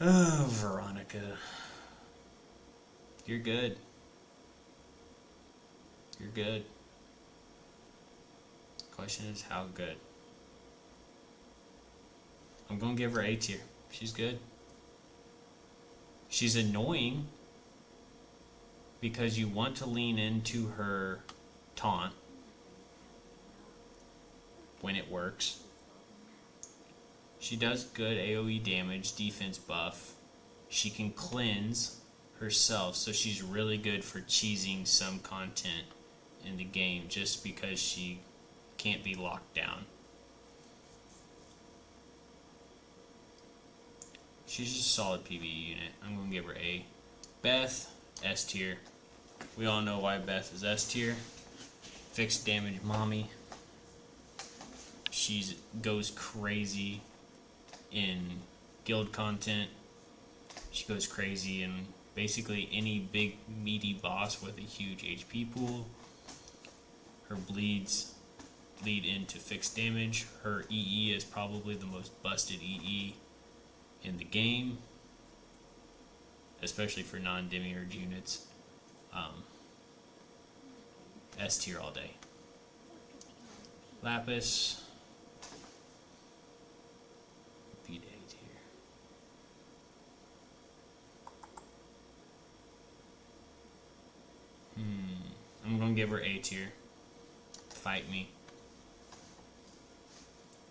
Oh, Veronica. You're good. You're good. Question is, how good? I'm gonna give her A tier. She's good. She's annoying because you want to lean into her taunt when it works. She does good AoE damage, defense buff. She can cleanse herself, so she's really good for cheesing some content in the game just because she can't be locked down. She's just a solid PvE unit. I'm going to give her A. Beth, S tier. We all know why Beth is S tier. Fixed damage mommy. She goes crazy in guild content. She goes crazy in basically any big meaty boss with a huge HP pool. Her bleeds lead into fixed damage. Her EE is probably the most busted EE in the game, especially for non-demiurge units. S tier all day. Lapis, beat A tier. I'm gonna give her A tier. Fight me.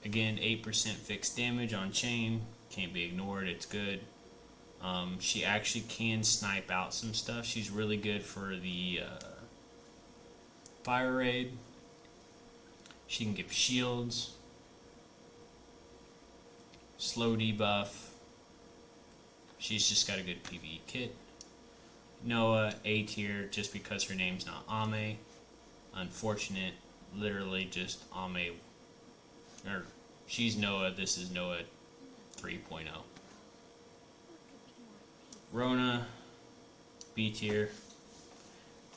Again, 8% fixed damage on chain. Can't be ignored. It's good. She actually can snipe out some stuff. She's really good for the fire raid. She can give shields. Slow debuff. She's just got a good PvE kit. Noah, A tier, just because her name's not Ame. Unfortunate. Literally just Ame. Or she's Noah. This is Noah 3.0. Rona, B tier.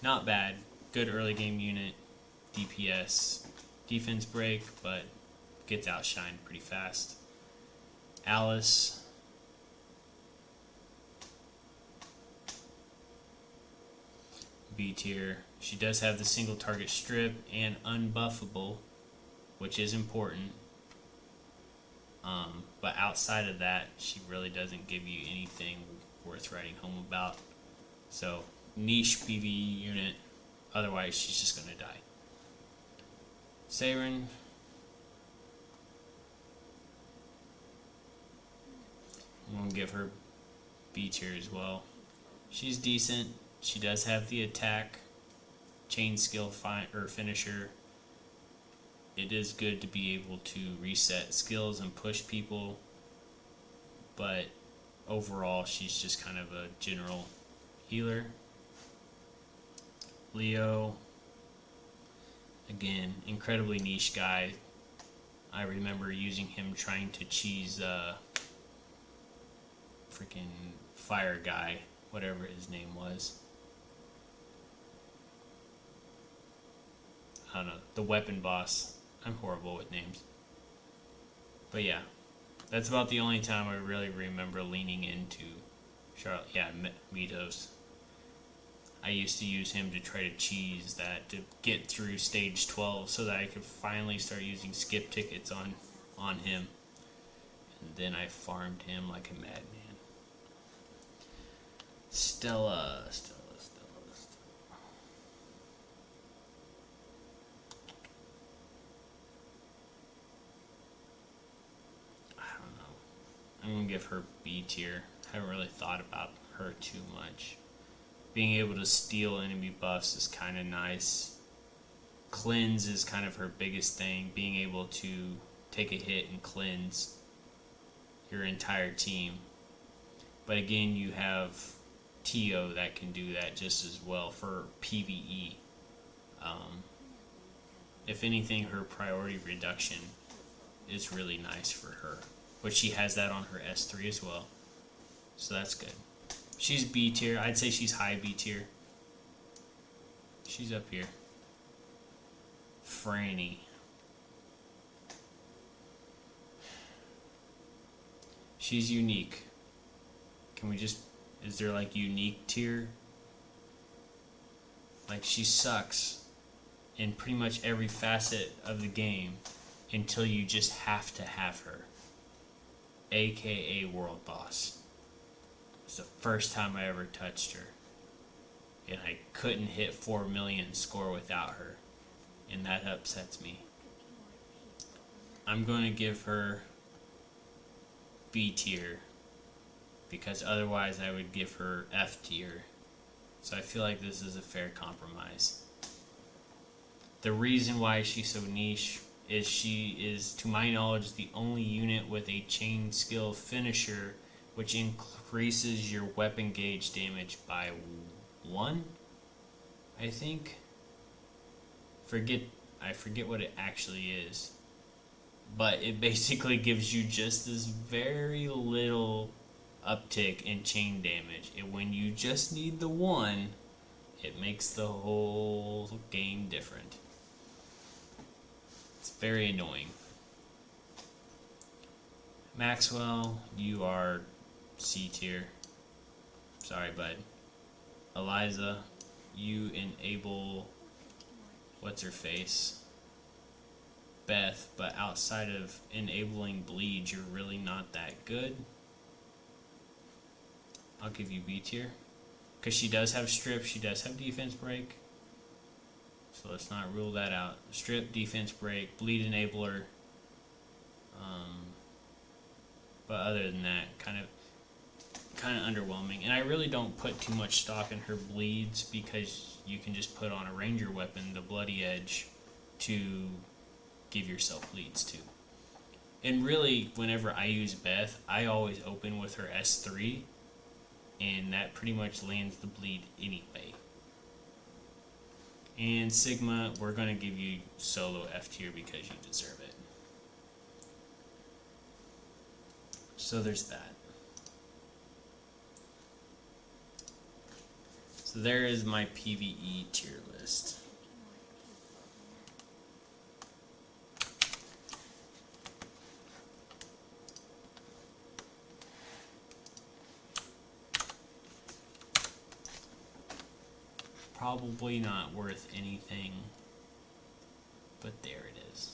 Not bad. Good early game unit. DPS. Defense break, but gets outshined pretty fast. Alice. B tier. She does have the single target strip and unbuffable, which is important. But outside of that, she really doesn't give you anything worth writing home about. So, niche PvE unit. Otherwise, she's just going to die. Saren. I'm going to give her B tier as well. She's decent. She does have the attack, chain skill finisher. It is good to be able to reset skills and push people, but overall she's just kind of a general healer. Leo, again, incredibly niche guy. I remember using him trying to cheese freaking fire guy, whatever his name was. I don't know, the weapon boss. I'm horrible with names. But yeah, that's about the only time I really remember leaning into Charlotte. Yeah, Mitos. I used to use him to try to cheese that to get through stage 12 so that I could finally start using skip tickets on him. And then I farmed him like a madman. Stella. I'm going to give her B tier. I haven't really thought about her too much. Being able to steal enemy buffs is kind of nice. Cleanse is kind of her biggest thing. Being able to take a hit and cleanse your entire team. But again, you have Tio that can do that just as well for PvE. If anything, her priority reduction is really nice for her. But she has that on her S3 as well. So that's good. She's B tier. I'd say she's high B tier. She's up here. Franny. She's unique. Can we just... Is there like unique tier? Like she sucks in pretty much every facet of the game until you just have to have her. AKA World Boss. was the first time I ever touched her. And I couldn't hit 4 million score without her. And that upsets me. I'm going to give her B tier. Because otherwise I would give her F tier. So I feel like this is a fair compromise. The reason why she's so niche is she is, to my knowledge, the only unit with a chain skill finisher which increases your weapon gauge damage by 1, I think. I forget what it actually is. But it basically gives you just this very little uptick in chain damage. And when you just need the 1, it makes the whole game different. It's very annoying. Maxwell, you are C tier. Sorry, bud. Eliza, you enable what's her face? Beth, but outside of enabling bleed, you're really not that good. I'll give you B tier. Because she does have strip, she does have defense break. So let's not rule that out. Strip, defense break, bleed enabler. But other than that, kind of underwhelming. And I really don't put too much stock in her bleeds because you can just put on a ranger weapon, the Bloody Edge, to give yourself bleeds too. And really, whenever I use Beth, I always open with her S3, and that pretty much lands the bleed anyway. And Sigma, we're going to give you solo F tier because you deserve it. So there's that. So there is my PvE tier list. Probably not worth anything, but there it is.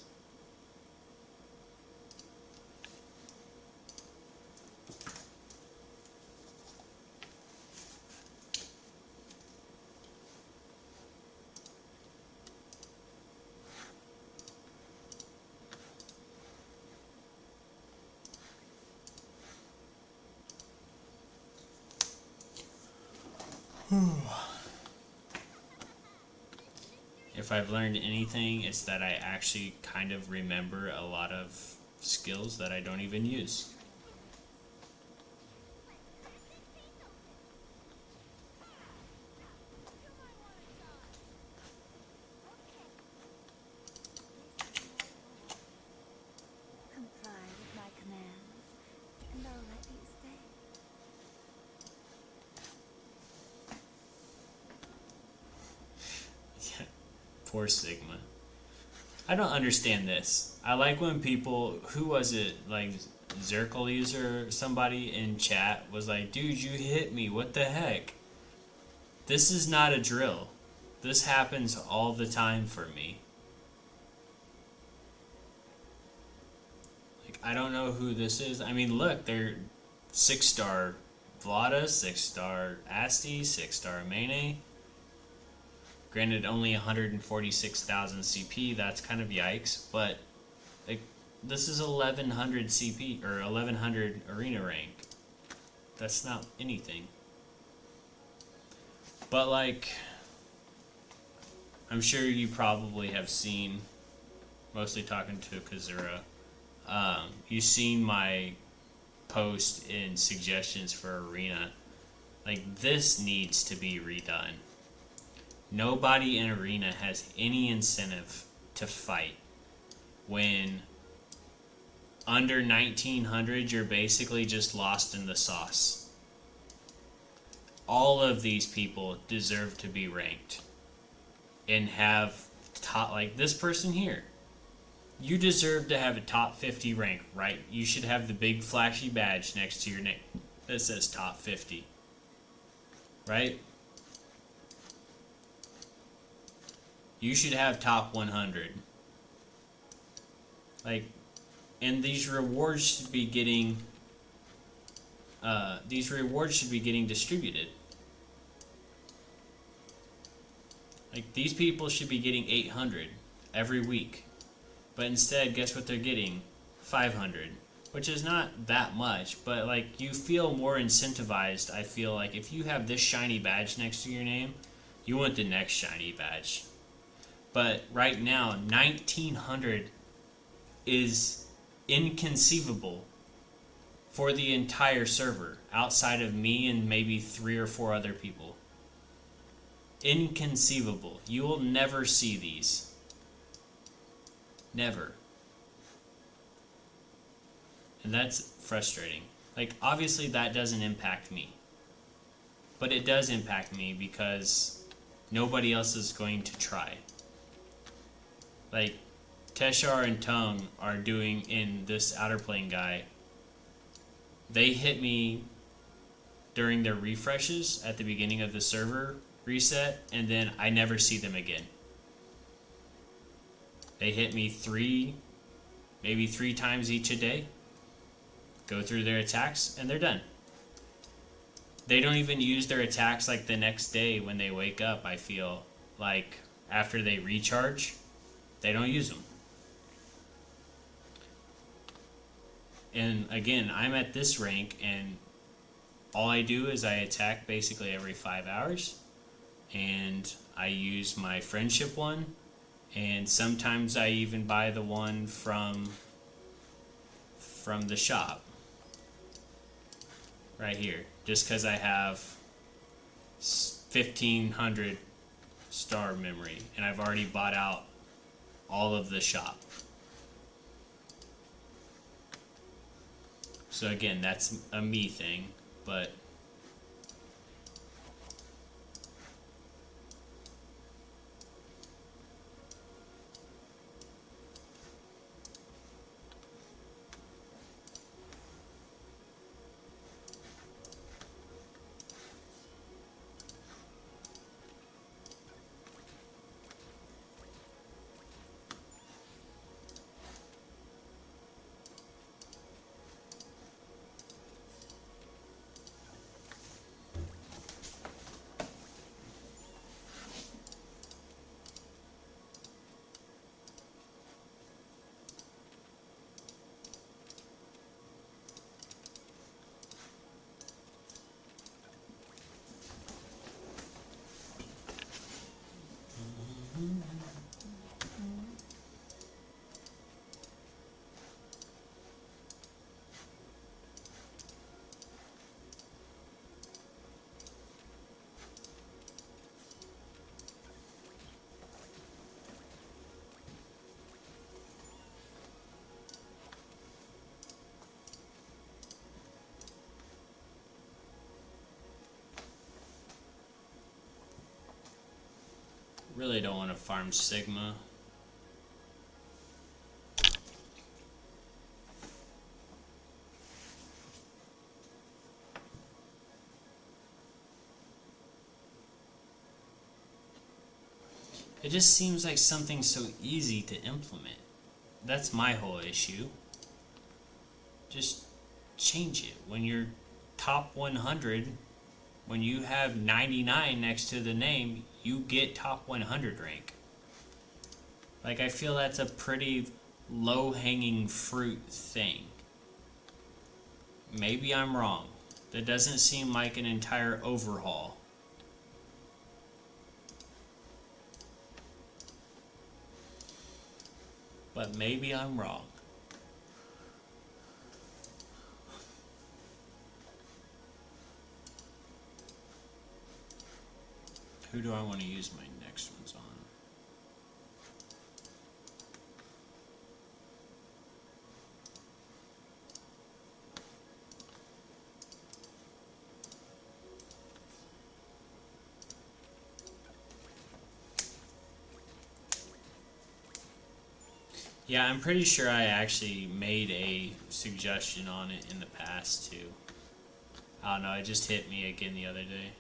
If I've learned anything, it's that I actually kind of remember a lot of skills that I don't even use. Comply with my commands, and I'll let you stay. Yeah, poor Sigma. I don't understand this. I like when people, who was it, like Zerkles or somebody in chat was like, dude, you hit me, what the heck? This is not a drill. This happens all the time for me. Like, I don't know who this is. I mean, look, they're 6-star Vlada, 6-star Asti, 6-star Mene. Granted, only 146,000 CP, that's kind of yikes, but like, this is 1100 CP, or 1100 arena rank. That's not anything. But like, I'm sure you probably have seen, mostly talking to Kazura, you've seen my post in suggestions for arena. Like, this needs to be redone. Nobody in arena has any incentive to fight when under 1900 you're basically just lost in the sauce. All of these people deserve to be ranked and have top, like this person here. You deserve to have a top 50 rank, right? You should have the big flashy badge next to your name that says top 50, right? You should have top 100. Like, and these rewards should be getting these rewards should be getting distributed. Like, these people should be getting 800 every week. But instead, guess what they're getting? 500. Which is not that much, but like, you feel more incentivized. I feel like if you have this shiny badge next to your name, you want the next shiny badge. But right now, 1900 is inconceivable for the entire server, outside of me and maybe 3 or 4 other people. Inconceivable. You will never see these. Never. And that's frustrating. Like, obviously that doesn't impact me. But it does impact me because nobody else is going to try. Like, Teshar and Tung are doing in this Outer Plane guy. They hit me during their refreshes at the beginning of the server reset, and then I never see them again. They hit me maybe three times each a day. Go through their attacks, and they're done. They don't even use their attacks like the next day when they wake up, I feel. Like, after they recharge, they don't use them. And again, I'm at this rank, and all I do is I attack basically every 5 hours. And I use my friendship one, and sometimes I even buy the one from the shop. Right here, just because I have 1500 star memory and I've already bought out all of the shop. So again, that's a me thing, but really don't want to farm Sigma. It just seems like something so easy to implement. That's my whole issue. Just change it. When you're top 100, when you have 99 next to the name, you get top 100 rank. Like, I feel that's a pretty low-hanging fruit thing. Maybe I'm wrong. That doesn't seem like an entire overhaul. But maybe I'm wrong. Who do I want to use my next ones on? Yeah, I'm pretty sure I actually made a suggestion on it in the past too. I don't know, it just hit me again the other day.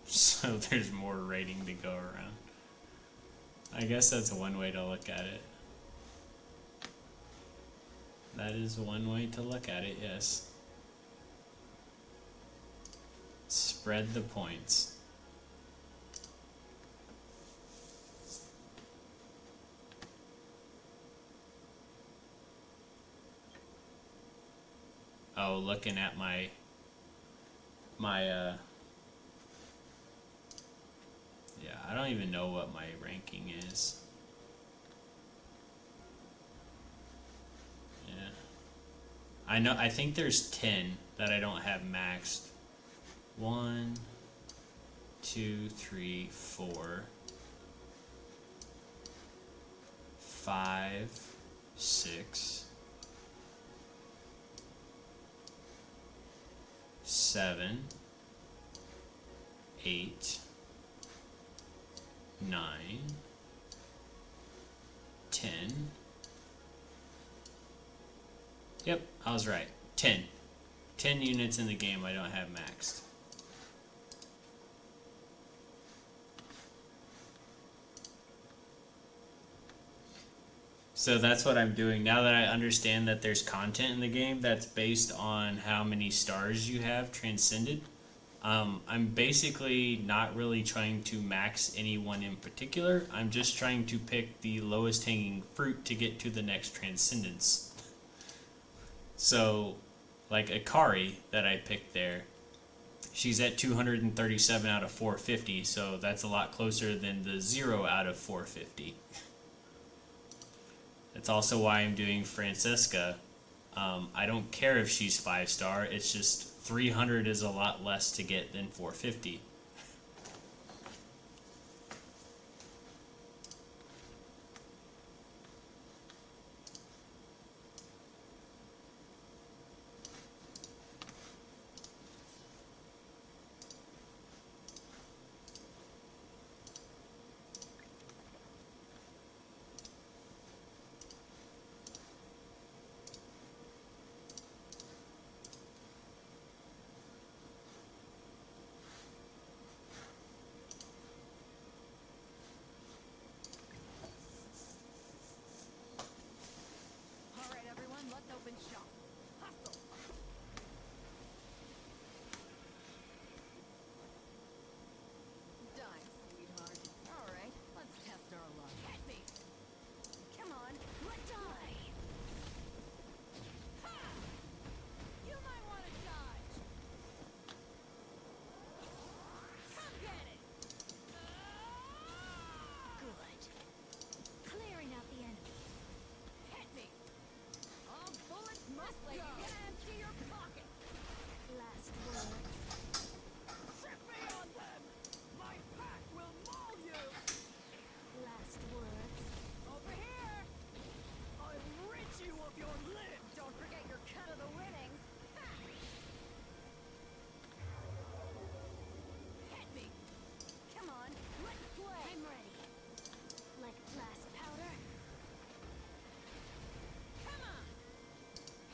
So there's more rating to go around. I guess that's one way to look at it. That is one way to look at it, yes. Spread the points. Oh, looking at my yeah, I don't even know what my ranking is. Yeah. I think there's 10 that I don't have maxed. 1, 2, 3, 4, 5, 6, 7, 8, 9, 10. Yep, I was right. 10. 10 units in the game I don't have maxed. So that's what I'm doing now that I understand that there's content in the game that's based on how many stars you have transcended. I'm basically not really trying to max anyone in particular. I'm just trying to pick the lowest hanging fruit to get to the next transcendence. So, like Akari that I picked there, she's at 237 out of 450, so that's a lot closer than the 0 out of 450. That's also why I'm doing Francesca. I don't care if she's 5-star, it's just 300 is a lot less to get than 450. All right, everyone, let's open shop. Hustle. Done, sweetheart. All right, let's test our luck. Hit me. Come on, let's die. Ha! You might want to dodge. Come get it. Good. Clearing out the enemy. Hit me. All bullets must go. You're gonna empty your pocket. Last words. Trip me on them. My pack will maul you. Last words. Over here. I'll rid you of your limbs. Don't forget your cut of the winnings. Ha! Hit me. Come on, let's play. I'm ready. Like blast powder. Come on.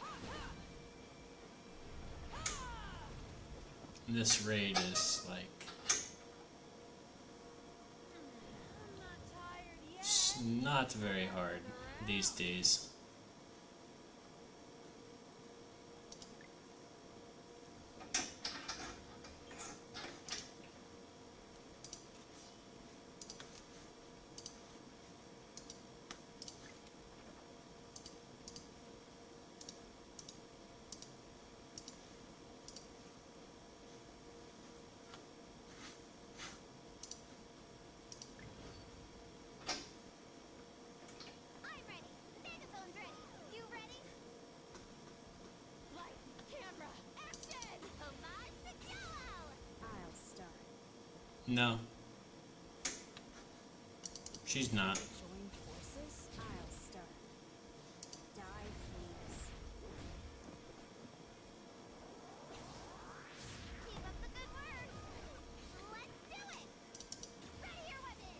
Ha ha. Ha! This raid is like I'm not tired yet. it's not very hard these days. I'm ready. The megaphone's ready. You ready? Light, camera, action! Homage to Jello! I'll start. No. She's not. Join forces? I'll start. Die, please. Keep up the good work. Let's do it. Ready your weapon.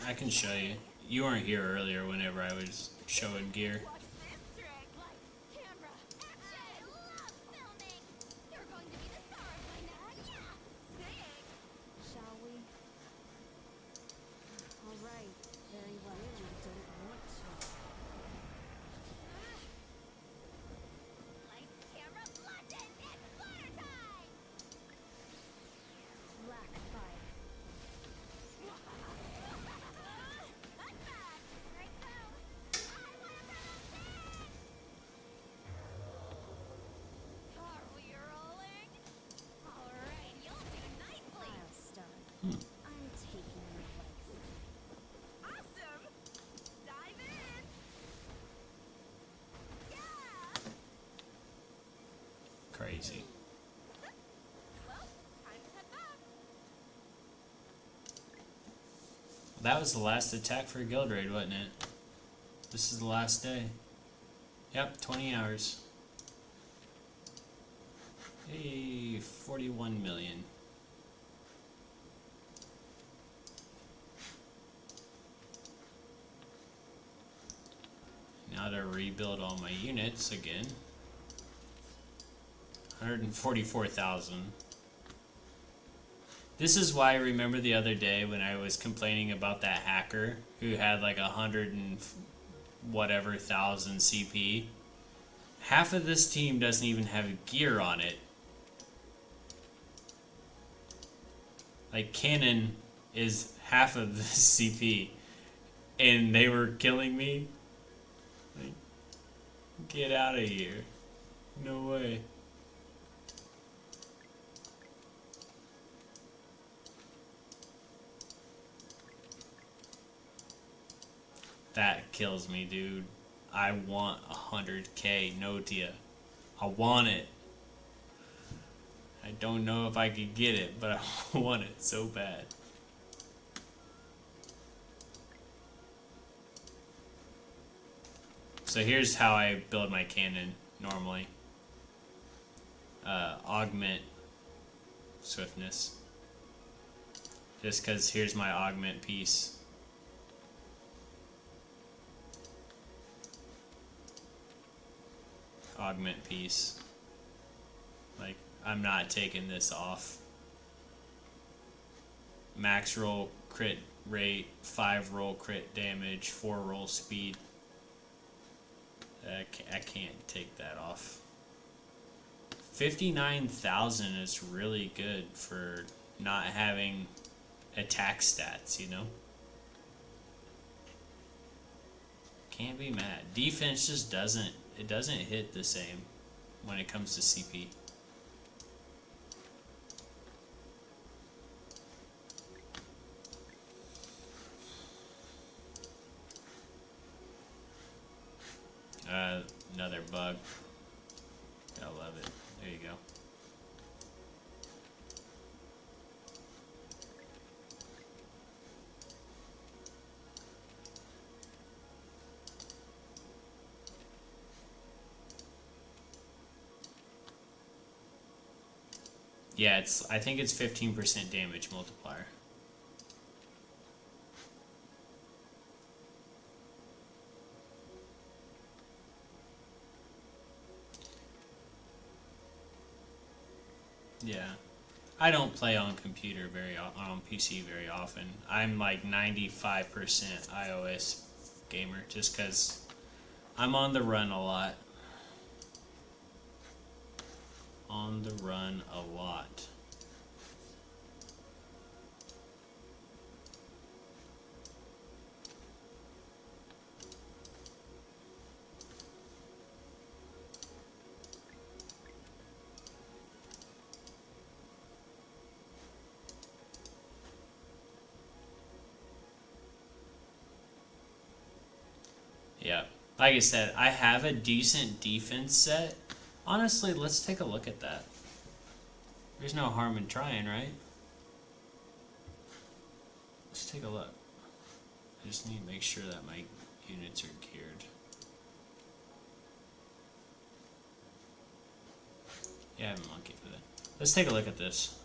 I can show you. You weren't here earlier whenever I was showing gear. Watch this trick! Light, camera, I action! love filming. You're going to be the star of my next. Yeah. Sing! Shall we? All right. Very well. I don't want to. Crazy. Well, time to head back. That was the last attack for a guild raid, wasn't it? This is the last day. Yep, 20 hours. Hey, 41 million. Now to rebuild all my units again. 144,000. This is why I remember the other day when I was complaining about that hacker who had like 100 and whatever thousand CP. Half of this team doesn't even have gear on it. Like cannon is half of the CP, and they were killing me. Like, get out of here! No way. That kills me, dude. I want 100k Notia. I want it. I don't know if I could get it, but I want it so bad. So here's how I build my cannon normally. Augment swiftness. Just because here's my augment piece. Augment piece. Like, I'm not taking this off. Max roll crit rate, 5 roll crit damage, 4 roll speed. I can't take that off. 59,000 is really good for not having attack stats, you know? Can't be mad. Defense just doesn't hit the same when it comes to CP. Another bug. I love it. There you go. Yeah, I think it's 15% damage multiplier. Yeah. I don't play on computer on PC very often. I'm like 95% iOS gamer just cuz I'm on the run a lot. On the run a lot. Yeah. Like I said, I have a decent defense set. Honestly, let's take a look at that. There's no harm in trying, right? Let's take a look. I just need to make sure that my units are geared. Yeah, I have a monkey for that. Let's take a look at this.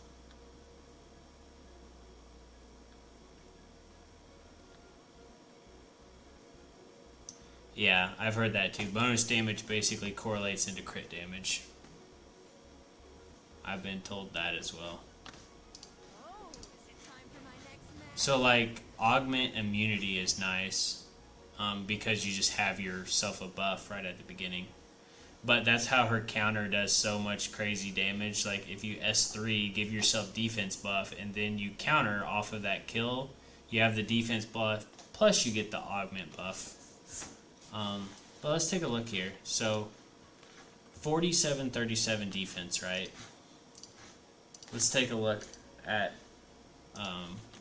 Yeah, I've heard that too. Bonus damage basically correlates into crit damage. I've been told that as well. Oh, is it time for my next match? So like, augment immunity is nice, because you just have yourself a buff right at the beginning. But that's how her counter does so much crazy damage. Like if you S3, give yourself defense buff, and then you counter off of that kill, you have the defense buff, plus you get the augment buff. But let's take a look here. So, 47-37 defense, right? Let's take a look at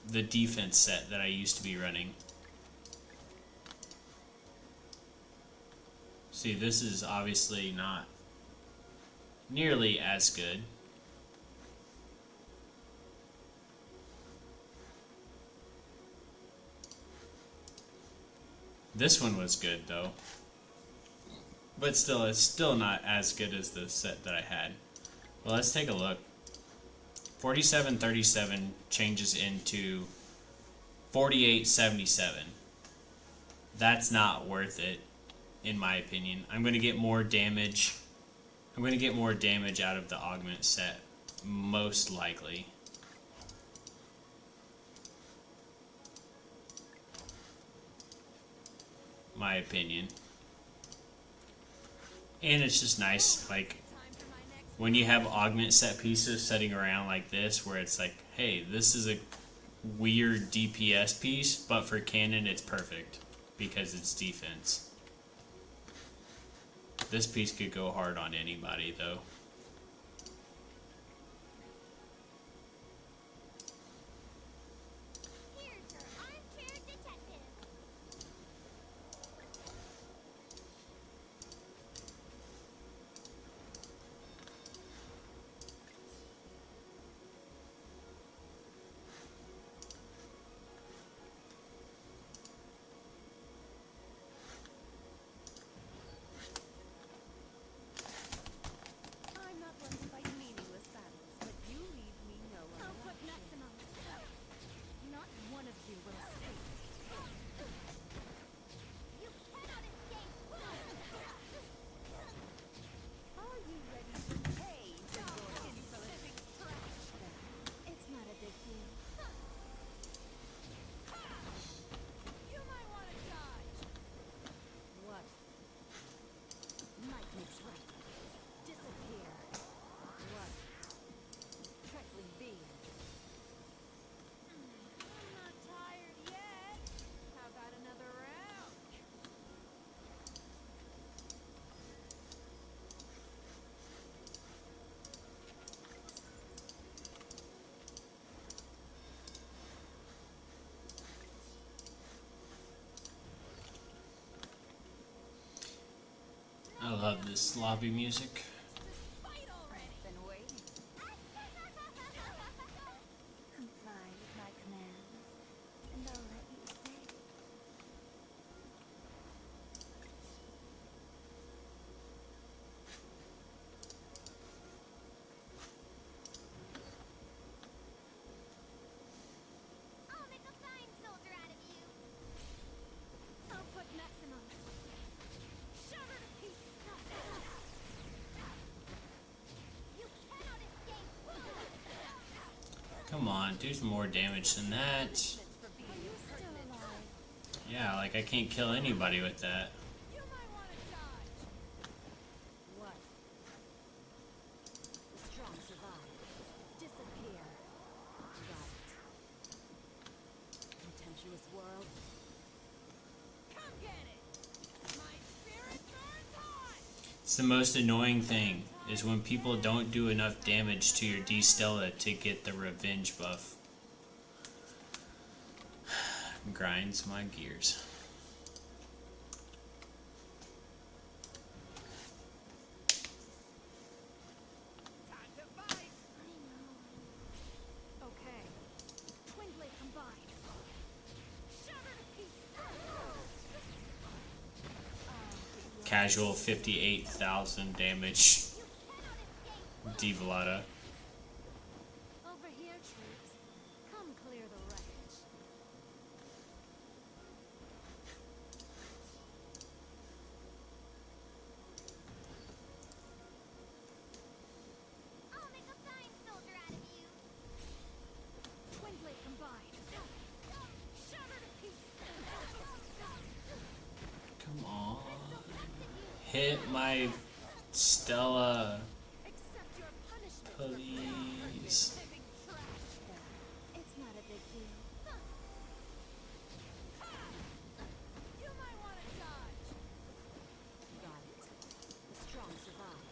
the defense set that I used to be running. See, this is obviously not nearly as good. This one was good though. But still, it's still not as good as the set that I had. Well, let's take a look. 4737 changes into 4877. That's not worth it, in my opinion. I'm going to get more damage. I'm going to get more damage out of the augment set, most likely. My opinion. And it's just nice, like, when you have augment set pieces sitting around like this, where it's like, hey, this is a weird DPS piece, but for cannon it's perfect, because it's defense. This piece could go hard on anybody, though. Here's your armchair detective. I'm not one to fight meaningless battles, but you leave me no one. I'll put maximum. Not one of you will escape. You cannot escape. Are you ready to pay for your insolence? It's not a big deal. You might want to dodge. What? Might makes right. Disappear. What? Trickling beam. I'm not tired yet. How about another round? I love this lobby music. Fight already. Been waiting. Comply with my commands, and I'll let you stay. I'll make a fine soldier out of you. I'll put maximum. Shove her to pieces. You cannot escape. Come on, do some more damage than that. For being Still impertinent. alive. Yeah, like I can't kill anybody with that. You might want to dodge. What? The strong survive. Disappear. Got it. Contemptuous world. Come get it. My spirit burns hot. It's the most annoying thing, is when people don't do enough damage to your D Stella to get the revenge buff. Grinds my gears. Time to fight. Okay. Twin blade combined. Shove her to pieces. Casual 58,000 damage. Divalata. Over here, troops. Come clear the wreckage. I'll make a fine soldier out of you. Twin blade combined. Shove her to pieces. Come on. Hit my Stella, Accept your punishment. please. Living trash. It's not a big deal. You might want to dodge. Got it. The strong survive.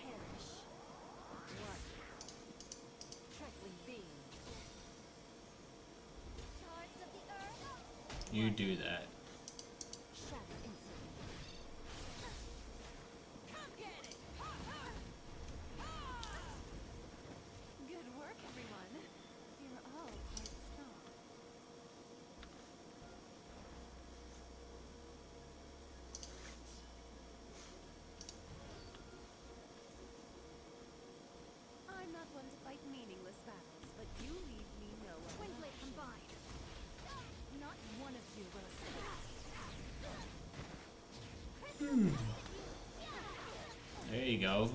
Perish. What? Trickling beam. Shards of the earth. You do that. Shatter instantly. Come get it. Twin blade combined. Not one of you will escape. There you go.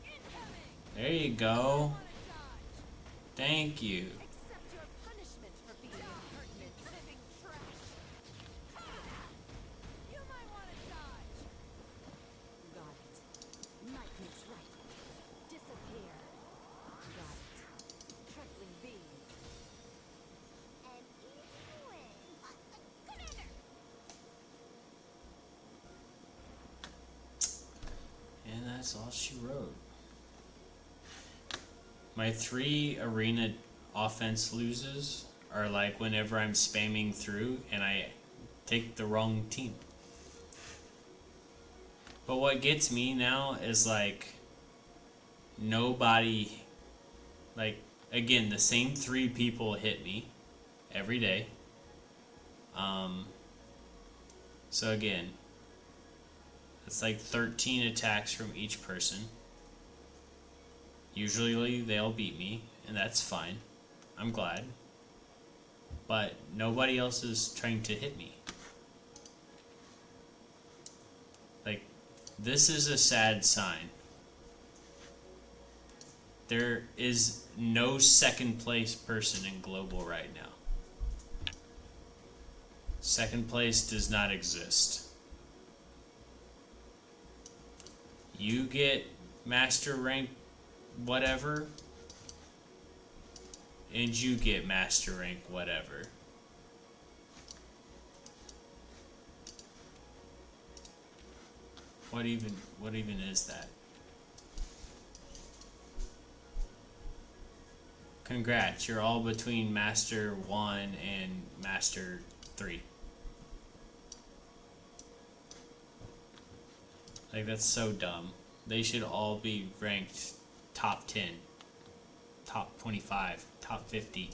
Incoming! There you go. Wanna dodge? Thank you. Accept your punishment for being impertinent, living trash. Ha! You might want to dodge. Got it. Might makes right. Disappear. Got it. Trickling beams. And easy win. Commander! And that's all she wrote. My 3 arena offense loses are like whenever I'm spamming through and I take the wrong team. But what gets me now is like nobody, like again, the same 3 people hit me every day. So again, it's like 13 attacks from each person. Usually they'll beat me, and that's fine. I'm glad. But nobody else is trying to hit me. Like, this is a sad sign. There is no second place person in global right now. Second place does not exist. You get master rank whatever, and you get master rank whatever. What even is that? Congrats, you're all between Master 1 and Master 3. Like, that's so dumb. They should all be ranked top 10, top 25, top 50.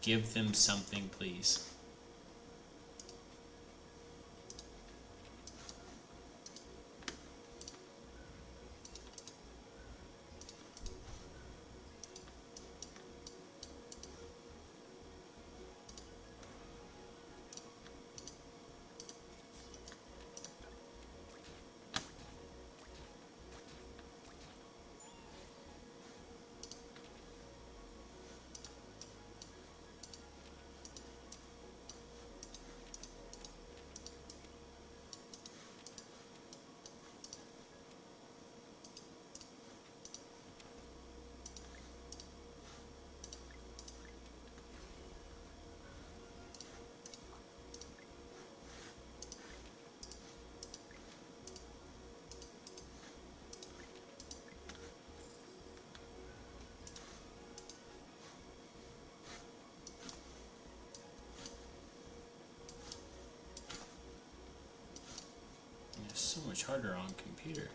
Give them something, please. It's so much harder on computer.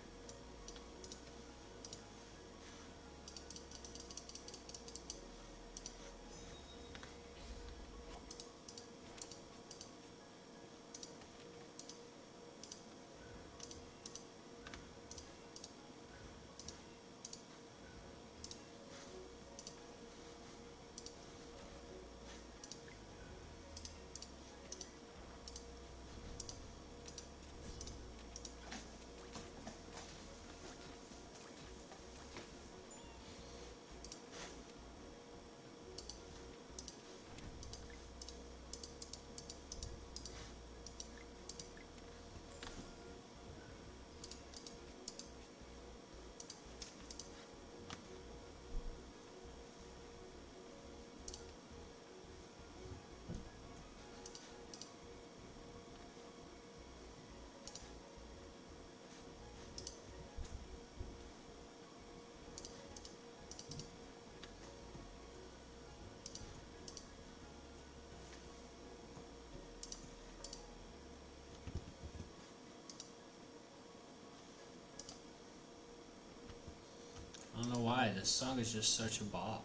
I don't know why, this song is just such a bop.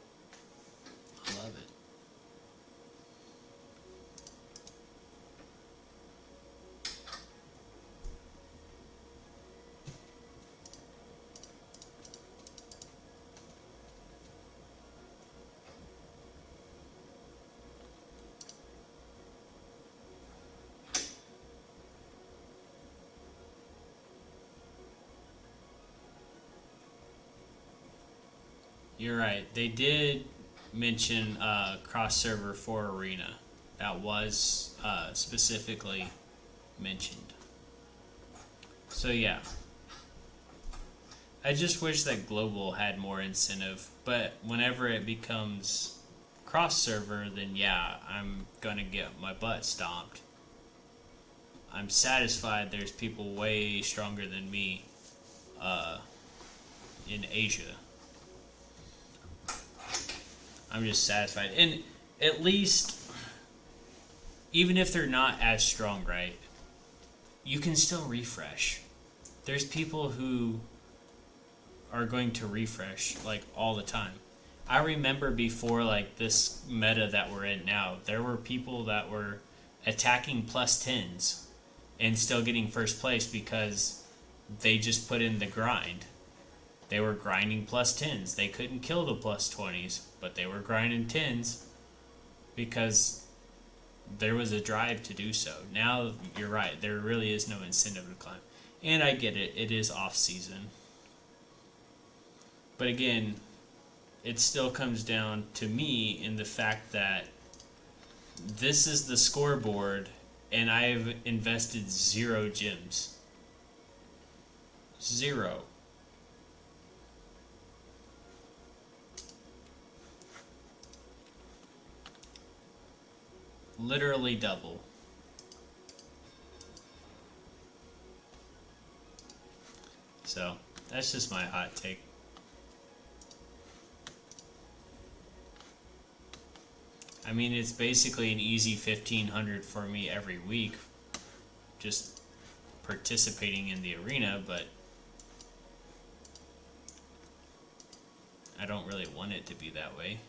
I love it. You're right. They did mention cross server for Arena. That was specifically mentioned. So yeah. I just wish that global had more incentive, but whenever it becomes cross server, then yeah, I'm gonna get my butt stomped. I'm satisfied there's people way stronger than me in Asia. I'm just satisfied. And at least, even if they're not as strong, right, you can still refresh. There's people who are going to refresh like all the time. I remember before like this meta that we're in now, there were people that were attacking plus 10s and still getting first place because they just put in the grind. They were grinding plus 10s. They couldn't kill the plus 20s, but they were grinding 10s because there was a drive to do so. Now, you're right, there really is no incentive to climb. And I get it, it is off season. But again, it still comes down to me in the fact that this is the scoreboard and I've invested 0 gems. 0. Literally double. So, that's just my hot take. I mean, it's basically an easy 1500 for me every week, just participating in the arena, but I don't really want it to be that way.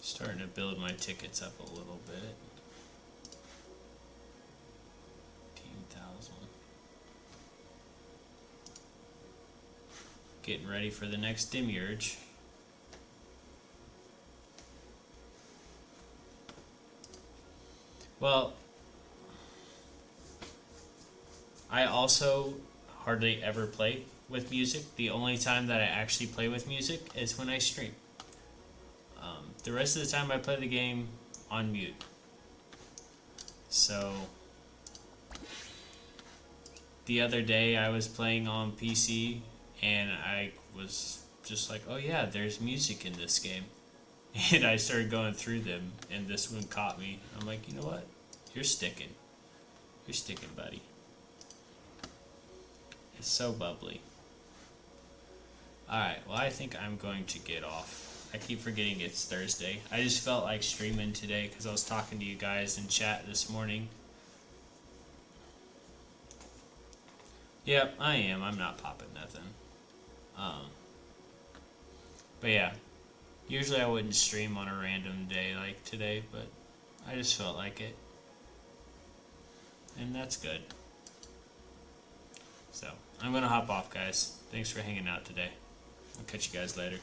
Starting to build my tickets up a little bit. 15,000. Getting ready for the next demiurge. Well, I also hardly ever play with music. The only time that I actually play with music is when I stream. The rest of the time I play the game on mute. So, the other day I was playing on PC and I was just like, oh yeah, there's music in this game. And I started going through them and this one caught me. I'm like, you know what? You're sticking. You're sticking, buddy. It's so bubbly. Alright, well I think I'm going to get off. I keep forgetting it's Thursday. I just felt like streaming today because I was talking to you guys in chat this morning. Yep, I am. I'm not popping nothing. But yeah, usually I wouldn't stream on a random day like today, but I just felt like it. And that's good. So, I'm going to hop off, guys. Thanks for hanging out today. I'll catch you guys later.